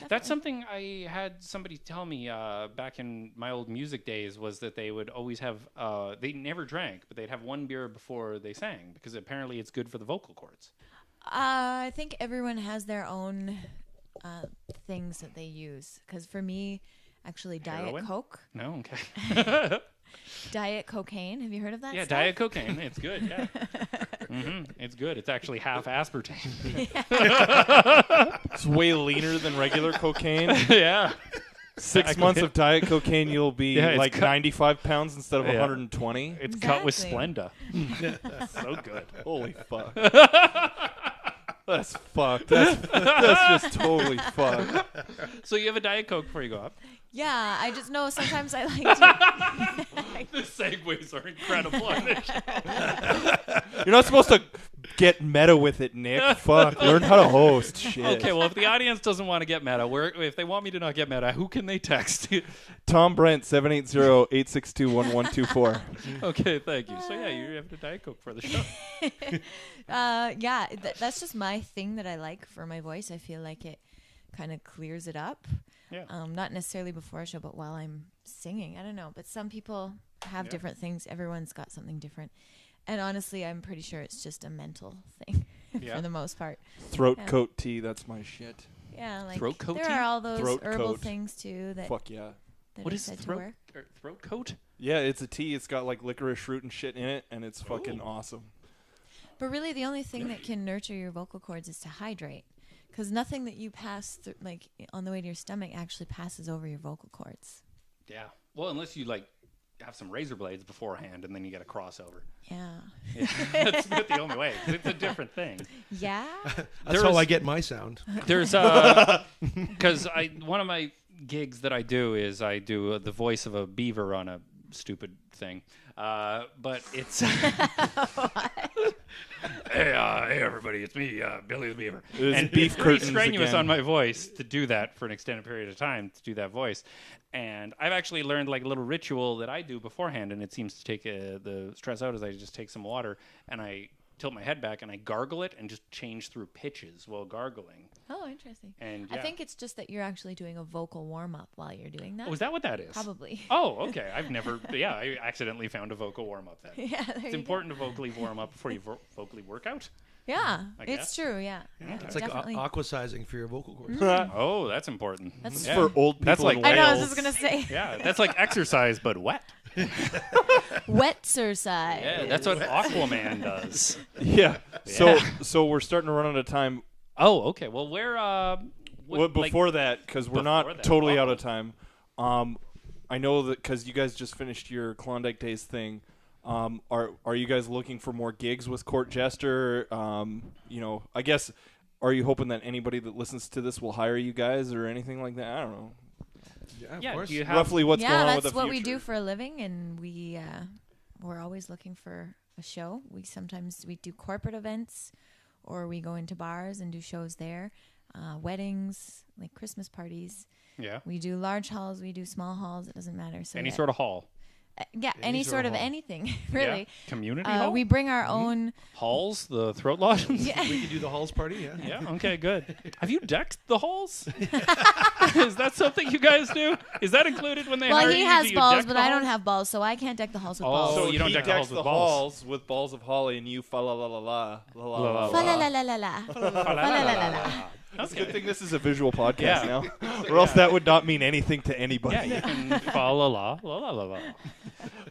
[SPEAKER 1] That's something I had somebody tell me back in my old music days was that they would always have, they never drank, but they'd have one beer before they sang because apparently it's good for the vocal cords.
[SPEAKER 3] I think everyone has their own things that they use. Because for me, actually,
[SPEAKER 1] Heroin?
[SPEAKER 3] Diet Coke.
[SPEAKER 1] No? Okay.
[SPEAKER 3] Diet cocaine. Have you heard of that
[SPEAKER 1] Yeah,
[SPEAKER 3] stuff?
[SPEAKER 1] Diet Cocaine. It's good, yeah. It's good. It's actually half aspartame.
[SPEAKER 4] It's way leaner than regular cocaine.
[SPEAKER 1] Yeah.
[SPEAKER 4] 6 months of diet cocaine, you'll be
[SPEAKER 1] Yeah, it's
[SPEAKER 4] like
[SPEAKER 1] cut-
[SPEAKER 4] 95 pounds instead of
[SPEAKER 1] Yeah.
[SPEAKER 4] 120.
[SPEAKER 1] It's cut with
[SPEAKER 3] Exactly.
[SPEAKER 1] Splenda. So good.
[SPEAKER 4] Holy fuck. That's fucked. That's just totally fucked.
[SPEAKER 1] So you have a Diet Coke before you go up.
[SPEAKER 3] Yeah, I just know sometimes I like to.
[SPEAKER 1] The segues are incredible on this show.
[SPEAKER 4] You're not supposed to get meta with it, Nick. Fuck. Learn how to host. Shit.
[SPEAKER 1] Okay, well, if the audience doesn't want to get meta, if they want me to not get meta, who can they text?
[SPEAKER 4] Tom Brent, 780-862-1124.
[SPEAKER 1] Okay, thank you. So yeah, you have a Diet Coke for the show.
[SPEAKER 3] Yeah, that's just my thing that I like for my voice. I feel like it kind of clears it up.
[SPEAKER 1] Yeah.
[SPEAKER 3] Not necessarily before a show, but while I'm singing. I don't know. But some people have different things. Everyone's got something different. And honestly, I'm pretty sure it's just a mental thing. for the most part.
[SPEAKER 4] Throat
[SPEAKER 3] Yeah.
[SPEAKER 4] coat tea, that's my shit.
[SPEAKER 3] Yeah, like
[SPEAKER 1] Throat coat
[SPEAKER 3] there
[SPEAKER 1] tea?
[SPEAKER 3] are all those
[SPEAKER 4] Throat
[SPEAKER 3] herbal
[SPEAKER 4] coat.
[SPEAKER 3] things too that,
[SPEAKER 4] Fuck yeah.
[SPEAKER 3] that
[SPEAKER 1] What
[SPEAKER 3] are
[SPEAKER 1] is
[SPEAKER 3] said to
[SPEAKER 1] throat
[SPEAKER 3] work.
[SPEAKER 1] throat coat?
[SPEAKER 4] Yeah, it's a tea. It's got like licorice root and shit in it, and it's fucking awesome.
[SPEAKER 3] But really, the only thing that can nurture your vocal cords is to hydrate, because nothing that you pass through, like on the way to your stomach, actually passes over your vocal cords.
[SPEAKER 1] Yeah. Well, unless you like have some razor blades beforehand, and then you get a crossover.
[SPEAKER 3] Yeah.
[SPEAKER 1] Yeah. That's about the only way. 'Cause it's a different thing.
[SPEAKER 3] Yeah.
[SPEAKER 2] That's how I get my sound.
[SPEAKER 1] There's because one of my gigs that I do is I do the voice of a beaver on a stupid thing, but it's hey everybody, it's me, Billy the Beaver, and
[SPEAKER 4] beef
[SPEAKER 1] it's pretty
[SPEAKER 4] curtains
[SPEAKER 1] strenuous
[SPEAKER 4] again.
[SPEAKER 1] on my voice to do that for an extended period of time to do that voice, and I've actually learned like a little ritual that I do beforehand, and it seems to take the stress out. Is I just take some water and I tilt my head back and I gargle it and just change through pitches while gargling.
[SPEAKER 3] Oh, interesting.
[SPEAKER 1] And
[SPEAKER 3] I
[SPEAKER 1] yeah.
[SPEAKER 3] think it's just that you're actually doing a vocal warm up while you're doing that.
[SPEAKER 1] Oh, is that what that is?
[SPEAKER 3] Probably.
[SPEAKER 1] Oh, okay. I've never. Yeah, I accidentally found a vocal warm up then.
[SPEAKER 3] Yeah. There
[SPEAKER 1] It's
[SPEAKER 3] you
[SPEAKER 1] important to vocally warm up before you vocally work out.
[SPEAKER 3] Go. Yeah,
[SPEAKER 1] I guess.
[SPEAKER 3] it's true. Yeah.
[SPEAKER 2] It's like
[SPEAKER 3] Definitely.
[SPEAKER 2] aquasizing for your vocal cords.
[SPEAKER 1] Oh, that's important.
[SPEAKER 3] That's
[SPEAKER 1] Yeah.
[SPEAKER 4] For old people
[SPEAKER 1] That's like
[SPEAKER 4] in
[SPEAKER 3] I know. I was
[SPEAKER 4] Wales.
[SPEAKER 3] just gonna say
[SPEAKER 1] Yeah, that's like exercise but wet.
[SPEAKER 3] wet-exercise.
[SPEAKER 1] Yeah, that's what Aquaman does.
[SPEAKER 4] Yeah.
[SPEAKER 1] Yeah.
[SPEAKER 4] So we're starting to run out of time.
[SPEAKER 1] Oh, okay. Well, where?
[SPEAKER 4] Well, before that, because we're
[SPEAKER 1] before
[SPEAKER 4] not
[SPEAKER 1] that,
[SPEAKER 4] totally out
[SPEAKER 1] uh-oh.
[SPEAKER 4] of time. I know that because you guys just finished your Klondike Days thing. Are you guys looking for more gigs with Court Jester? I guess. Are you hoping that anybody that listens to this will hire you guys or anything like that? I don't know.
[SPEAKER 2] Yeah, of
[SPEAKER 1] Yeah,
[SPEAKER 2] course.
[SPEAKER 1] do you have?
[SPEAKER 4] Roughly what's going on with the
[SPEAKER 3] that's what we
[SPEAKER 4] future?
[SPEAKER 3] do for a living, and we're always looking for a show. We do corporate events, or we go into bars and do shows there, weddings, like Christmas parties.
[SPEAKER 1] Yeah.
[SPEAKER 3] We do large halls, we do small halls. It doesn't matter. So
[SPEAKER 1] Any
[SPEAKER 3] yeah.
[SPEAKER 1] sort of hall.
[SPEAKER 3] Any sort of
[SPEAKER 2] hall.
[SPEAKER 3] anything, really.
[SPEAKER 1] Yeah. Community hall.
[SPEAKER 3] We bring our own.
[SPEAKER 1] Halls, the throat lodges.
[SPEAKER 3] Yeah.
[SPEAKER 2] We could do the halls party, yeah.
[SPEAKER 1] Yeah. Okay. Good. Have you decked the halls? Is that something you guys do? Is that included when they hire
[SPEAKER 3] Well,
[SPEAKER 1] you?
[SPEAKER 3] he
[SPEAKER 1] Do
[SPEAKER 3] has
[SPEAKER 1] you
[SPEAKER 3] balls,
[SPEAKER 1] deck
[SPEAKER 3] but
[SPEAKER 1] the
[SPEAKER 3] I don't
[SPEAKER 1] halls?
[SPEAKER 3] have balls, so I can't deck the halls with
[SPEAKER 1] Oh,
[SPEAKER 3] balls.
[SPEAKER 4] So
[SPEAKER 1] you don't
[SPEAKER 4] he
[SPEAKER 1] deck the halls
[SPEAKER 4] decks
[SPEAKER 1] with
[SPEAKER 4] the
[SPEAKER 1] balls.
[SPEAKER 4] halls with balls of holly, and you fa la la la la la
[SPEAKER 1] La, la,
[SPEAKER 4] la.
[SPEAKER 3] Fa la
[SPEAKER 4] la.
[SPEAKER 3] la la la la.
[SPEAKER 1] La, la, la, la, la.
[SPEAKER 4] It's a
[SPEAKER 1] Okay.
[SPEAKER 4] good thing this is a visual podcast
[SPEAKER 1] Yeah.
[SPEAKER 4] now, or else that would not mean anything to anybody.
[SPEAKER 1] Yeah, you can fa la la la la la la.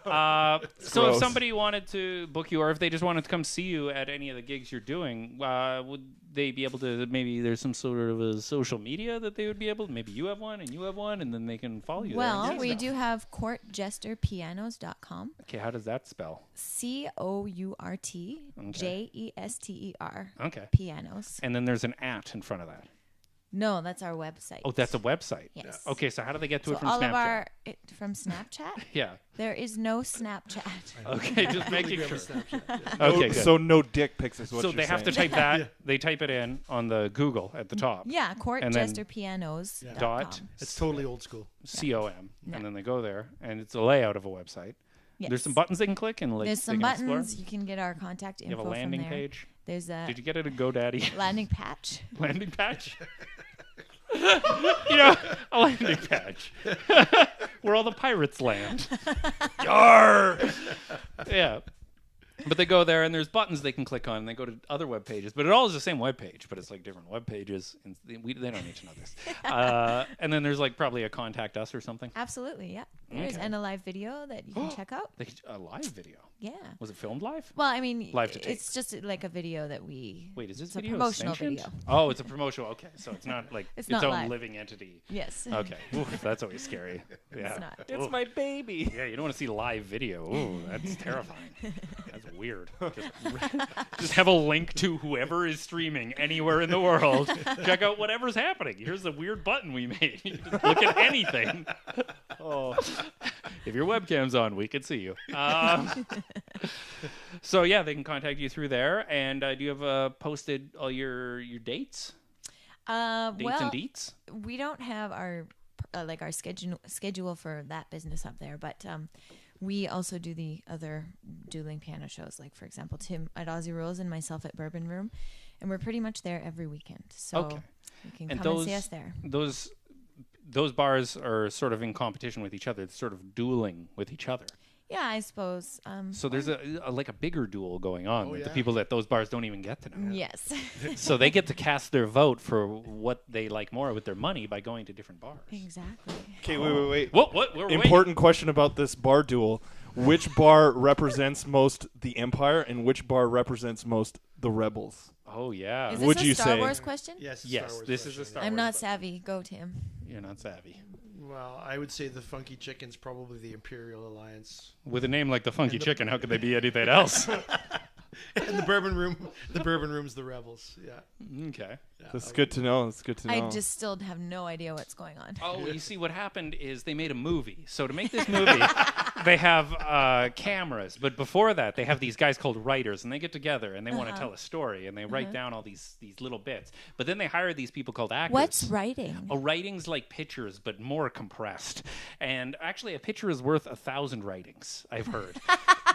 [SPEAKER 1] So if
[SPEAKER 4] gross.
[SPEAKER 1] somebody wanted to book you, or if they just wanted to come see you at any of the gigs you're doing, would they be able to? Maybe there's some sort of a social media that they would be able to. Maybe you have one, and you have one, and then they can follow you. there and
[SPEAKER 3] Well,
[SPEAKER 1] see
[SPEAKER 3] we
[SPEAKER 1] stuff.
[SPEAKER 3] do have courtjesterpianos.com.
[SPEAKER 1] Okay, how does that spell?
[SPEAKER 3] COURTJESTER.
[SPEAKER 1] Okay.
[SPEAKER 3] Pianos.
[SPEAKER 1] And then there's an at in front of that.
[SPEAKER 3] No, that's our website.
[SPEAKER 1] Oh, that's a website.
[SPEAKER 3] Yes.
[SPEAKER 1] Okay, so how do they get to
[SPEAKER 3] So
[SPEAKER 1] it from
[SPEAKER 3] all
[SPEAKER 1] Snapchat?
[SPEAKER 3] of our from Snapchat.
[SPEAKER 1] Yeah.
[SPEAKER 3] There is no Snapchat.
[SPEAKER 1] Okay, just making
[SPEAKER 2] Grab a
[SPEAKER 1] sure.
[SPEAKER 2] Snapchat, yeah.
[SPEAKER 1] Okay, good.
[SPEAKER 4] So no dick pics is what
[SPEAKER 1] So
[SPEAKER 4] you're
[SPEAKER 1] they have to
[SPEAKER 4] saying.
[SPEAKER 1] type that. They type it in on the Google at the top.
[SPEAKER 3] Yeah,
[SPEAKER 1] And then
[SPEAKER 3] courtjesterpianos.com.
[SPEAKER 1] dot
[SPEAKER 2] It's totally old school.
[SPEAKER 1] .com,
[SPEAKER 3] Yeah.
[SPEAKER 1] and then they go there, and it's a layout of a website.
[SPEAKER 3] Yes.
[SPEAKER 1] There's some buttons they can click, and like
[SPEAKER 3] There's
[SPEAKER 1] they
[SPEAKER 3] some
[SPEAKER 1] can explore.
[SPEAKER 3] buttons. You can get our contact
[SPEAKER 1] You
[SPEAKER 3] info
[SPEAKER 1] have a landing
[SPEAKER 3] from there.
[SPEAKER 1] page.
[SPEAKER 3] There's a
[SPEAKER 1] Did you get it at GoDaddy?
[SPEAKER 3] landing patch.
[SPEAKER 1] Landing patch. A landing patch where all the pirates land. Yar! Yeah. But they go there, and there's buttons they can click on, and they go to other web pages. But it all is the same web page, but it's like different web pages. And they don't need to know this. And then there's like probably a contact us or something.
[SPEAKER 3] Absolutely, yeah. There's
[SPEAKER 1] Okay.
[SPEAKER 3] and a live video that you can check out.
[SPEAKER 1] A live video.
[SPEAKER 3] Yeah.
[SPEAKER 1] Was it filmed live?
[SPEAKER 3] Well, I mean,
[SPEAKER 1] Live to tape.
[SPEAKER 3] it's just like a video that we.
[SPEAKER 1] Wait, is this
[SPEAKER 3] It's a
[SPEAKER 1] video
[SPEAKER 3] promotional
[SPEAKER 1] sanctioned?
[SPEAKER 3] video.
[SPEAKER 1] Oh, it's a promotional. Okay, so it's not like
[SPEAKER 3] It's
[SPEAKER 1] its
[SPEAKER 3] not
[SPEAKER 1] own
[SPEAKER 3] live.
[SPEAKER 1] living entity.
[SPEAKER 3] Yes.
[SPEAKER 1] Okay, Oof, that's always scary. Yeah,
[SPEAKER 3] It's not.
[SPEAKER 4] It's
[SPEAKER 1] Oof.
[SPEAKER 4] my baby.
[SPEAKER 1] Yeah, you don't want to see live video. Ooh, that's terrifying. That's weird. Just have a link to whoever is streaming anywhere in the world. Check out whatever's happening. Here's the weird button we made. You can just look at anything. Oh, if your webcam's on, we can see you. So yeah, they can contact you through there. And do you have posted all your dates? Dates
[SPEAKER 3] well,
[SPEAKER 1] and deets?
[SPEAKER 3] we don't have our our schedule for that business up there, but we also do the other dueling piano shows. Like for example, Tim at Aussie Rules and myself at Bourbon Room, and we're pretty much there every weekend. So
[SPEAKER 1] Okay.
[SPEAKER 3] you can
[SPEAKER 1] And
[SPEAKER 3] come and see us there.
[SPEAKER 1] Those bars are sort of in competition with each other. It's sort of dueling with each other.
[SPEAKER 3] Yeah, I suppose.
[SPEAKER 1] So there's a bigger duel going on with the
[SPEAKER 2] yeah.
[SPEAKER 1] people that those bars don't even get to know.
[SPEAKER 3] Yes.
[SPEAKER 1] So they get to cast their vote for what they like more with their money by going to different bars.
[SPEAKER 3] Exactly.
[SPEAKER 4] Okay, wait.
[SPEAKER 1] What? We're
[SPEAKER 4] Important question about this bar duel. Which bar represents most the Empire and which bar represents most the rebels?
[SPEAKER 1] Oh, yeah.
[SPEAKER 3] Is
[SPEAKER 4] Would
[SPEAKER 3] this a
[SPEAKER 4] you
[SPEAKER 3] Star
[SPEAKER 4] say-
[SPEAKER 3] Wars question?
[SPEAKER 2] Yes,
[SPEAKER 1] Yes,
[SPEAKER 2] Star Wars
[SPEAKER 1] this is
[SPEAKER 2] question.
[SPEAKER 1] a Star
[SPEAKER 3] I'm
[SPEAKER 1] Wars
[SPEAKER 3] not
[SPEAKER 1] question.
[SPEAKER 3] savvy. Go, Tim.
[SPEAKER 1] You're not savvy.
[SPEAKER 2] Well, I would say the Funky Chicken's probably the Imperial Alliance.
[SPEAKER 1] With a name like the Funky Chicken, how could they be anything else?
[SPEAKER 2] And the Bourbon Room's the Rebels. Yeah.
[SPEAKER 1] Okay.
[SPEAKER 4] That's good to know. That's good to know.
[SPEAKER 3] I just still have no idea what's going on.
[SPEAKER 1] Oh, you see, what happened is they made a movie. So to make this movie, they have cameras. But before that, they have these guys called writers, and they get together, and they want to tell a story, and they write down all these little bits. But then they hire these people called actors.
[SPEAKER 3] What's writing?
[SPEAKER 1] A writing's like pictures, but more compressed. And actually, a picture is worth 1,000 writings, I've heard.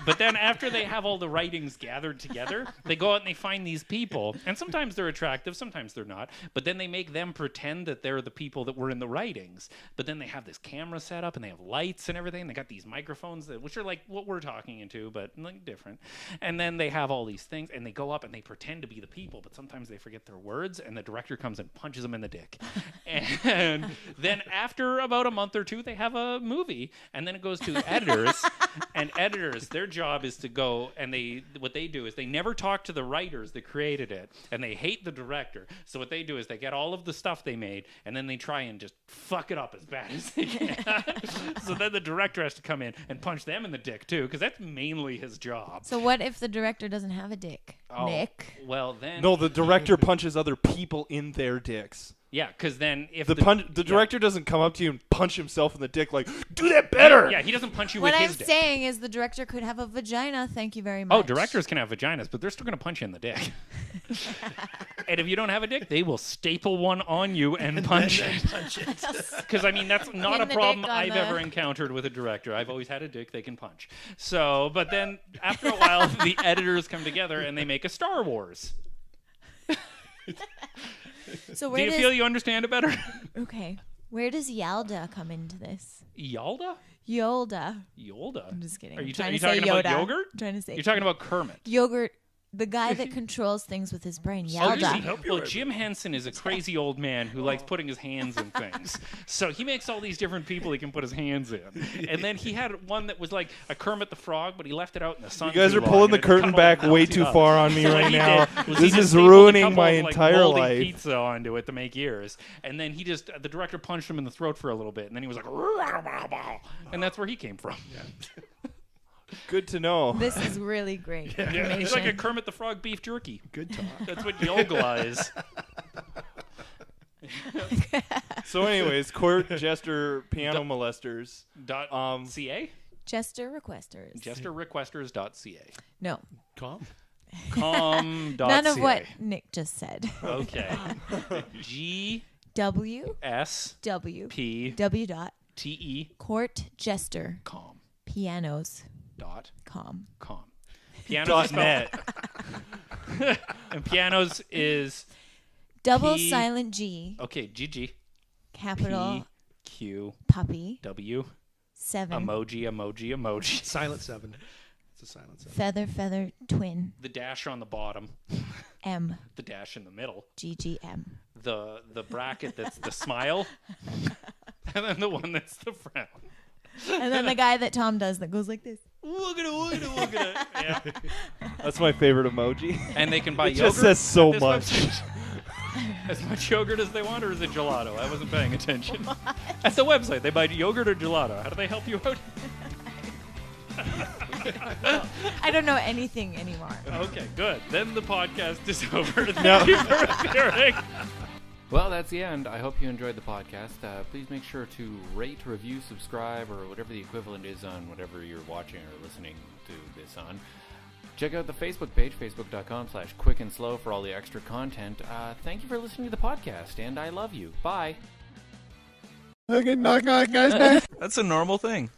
[SPEAKER 1] But then after they have all the writings gathered together, they go out and they find these people. And sometimes they're attractive, sometimes they're not. But then they make them pretend that they're the people that were in the writings. But then they have this camera set up, and they have lights and everything. They got these microphones, which are like what we're talking into, but like different. And then they have all these things, and they go up and they pretend to be the people. But sometimes they forget their words, and the director comes and punches them in the dick. And then after about a month or two, they have a movie. And then it goes to editors. And editors, their job is to go, and what they do is they never talk to the writers that created it, and they hate the director. So what they do is they get all of the stuff they made, and then they try and just fuck it up as bad as they can. So then the director has to come in and punch them in the dick too, because that's mainly his job.
[SPEAKER 3] So what if the director doesn't have a dick?
[SPEAKER 1] Oh,
[SPEAKER 3] Nick?
[SPEAKER 1] Well, then
[SPEAKER 4] No, the director punches other people in their dicks.
[SPEAKER 1] yeah, because then if
[SPEAKER 4] The director doesn't come up to you and punch himself in the dick like, do that better.
[SPEAKER 1] yeah, he doesn't punch you
[SPEAKER 3] What
[SPEAKER 1] with
[SPEAKER 3] I'm
[SPEAKER 1] his dick.
[SPEAKER 3] saying is the director could have a vagina. Thank you very much.
[SPEAKER 1] Oh, directors can have vaginas, but they're still going to punch you in the dick. And if you don't have a dick, they will staple one on you and punch it. Because, I mean, that's not
[SPEAKER 3] Pin
[SPEAKER 1] a
[SPEAKER 3] the
[SPEAKER 1] problem
[SPEAKER 3] dick on
[SPEAKER 1] I've
[SPEAKER 3] the-
[SPEAKER 1] ever encountered with a director. I've always had a dick they can punch. So, but then after a while, the editors come together and they make a Star Wars.
[SPEAKER 3] So
[SPEAKER 1] Do
[SPEAKER 3] where
[SPEAKER 1] you
[SPEAKER 3] does
[SPEAKER 1] feel you understand it better?
[SPEAKER 3] okay? Where does Yalda come into this?
[SPEAKER 1] Yalda?
[SPEAKER 3] Yolda.
[SPEAKER 1] Are
[SPEAKER 3] I'm just kidding.
[SPEAKER 1] you
[SPEAKER 3] I'm
[SPEAKER 1] talking
[SPEAKER 3] trying to say
[SPEAKER 1] about
[SPEAKER 3] Yoda.
[SPEAKER 1] yogurt?
[SPEAKER 3] I'm trying to say
[SPEAKER 1] You're talking about Kermit.
[SPEAKER 3] yogurt. The guy that controls things with his brain.
[SPEAKER 1] Oh,
[SPEAKER 3] Yalda.
[SPEAKER 1] well, Jim Henson is a crazy old man who likes putting his hands in things. So he makes all these different people he can put his hands in. And then he had one that was like a Kermit the Frog, but he left it out in the sun.
[SPEAKER 4] You guys
[SPEAKER 1] too
[SPEAKER 4] are
[SPEAKER 1] long,
[SPEAKER 4] pulling
[SPEAKER 1] and
[SPEAKER 4] the
[SPEAKER 1] it
[SPEAKER 4] curtain
[SPEAKER 1] cut all
[SPEAKER 4] back
[SPEAKER 1] the
[SPEAKER 4] way
[SPEAKER 1] melty
[SPEAKER 4] too
[SPEAKER 1] up.
[SPEAKER 4] far on me
[SPEAKER 1] So what
[SPEAKER 4] right
[SPEAKER 1] he
[SPEAKER 4] now.
[SPEAKER 1] did was
[SPEAKER 4] This
[SPEAKER 1] he
[SPEAKER 4] is
[SPEAKER 1] just stapled a
[SPEAKER 4] ruining
[SPEAKER 1] couple
[SPEAKER 4] my
[SPEAKER 1] of, like,
[SPEAKER 4] entire
[SPEAKER 1] moldy
[SPEAKER 4] life.
[SPEAKER 1] pizza onto it to make ears. And then the director punched him in the throat for a little bit, and then he was like, and that's where he came from.
[SPEAKER 4] Good to know.
[SPEAKER 3] This is really great
[SPEAKER 1] Yeah,
[SPEAKER 3] information.
[SPEAKER 1] it's like a Kermit the Frog beef jerky.
[SPEAKER 2] Good talk.
[SPEAKER 1] That's what Yogla is.
[SPEAKER 4] So anyways, court jester piano molesters.
[SPEAKER 1] .ca?
[SPEAKER 3] Jester requesters.
[SPEAKER 1] JesterRequesters.ca.
[SPEAKER 3] No.
[SPEAKER 2] Calm.
[SPEAKER 1] Com.ca.
[SPEAKER 3] None of what Nick just said.
[SPEAKER 1] Okay. G
[SPEAKER 3] W
[SPEAKER 1] S
[SPEAKER 3] W
[SPEAKER 1] P
[SPEAKER 3] W dot
[SPEAKER 1] T E
[SPEAKER 3] court jester
[SPEAKER 1] com
[SPEAKER 3] pianos
[SPEAKER 1] dot
[SPEAKER 3] com.
[SPEAKER 1] com. Pianos
[SPEAKER 4] .net.
[SPEAKER 1] and pianos is
[SPEAKER 3] Double
[SPEAKER 1] P-
[SPEAKER 3] silent G
[SPEAKER 1] okay. GG
[SPEAKER 3] capital
[SPEAKER 1] P Q
[SPEAKER 3] puppy
[SPEAKER 1] W
[SPEAKER 3] 7
[SPEAKER 1] emoji.
[SPEAKER 2] Silent 7. It's a silent 7.
[SPEAKER 3] feather feather twin
[SPEAKER 1] The dash on the bottom.
[SPEAKER 3] M
[SPEAKER 1] The dash in the middle.
[SPEAKER 3] GGM.
[SPEAKER 1] The bracket that's the smile. And then the one that's the frown.
[SPEAKER 3] And then the guy that Tom does that goes like this.
[SPEAKER 1] Look at it. Yeah.
[SPEAKER 4] That's my favorite emoji.
[SPEAKER 1] And they can buy
[SPEAKER 4] It
[SPEAKER 1] yogurt.
[SPEAKER 4] just says so
[SPEAKER 1] at this
[SPEAKER 4] much.
[SPEAKER 1] website. As much yogurt as they want, or is it gelato? I wasn't paying attention. At the website, they buy yogurt or gelato. How do they help you out?
[SPEAKER 3] I don't know anything anymore.
[SPEAKER 1] Okay, good. Then the podcast is over.
[SPEAKER 4] No.
[SPEAKER 1] Thank you for appearing. Well, that's the end. I hope you enjoyed the podcast. Please make sure to rate, review, subscribe, or whatever the equivalent is on whatever you're watching or listening to this on. Check out the Facebook page, facebook.com/quickandSlow for all the extra content. Thank you for listening to the podcast, and I love you. Bye.
[SPEAKER 5] Okay, knock, knock, guys.
[SPEAKER 6] That's a normal thing.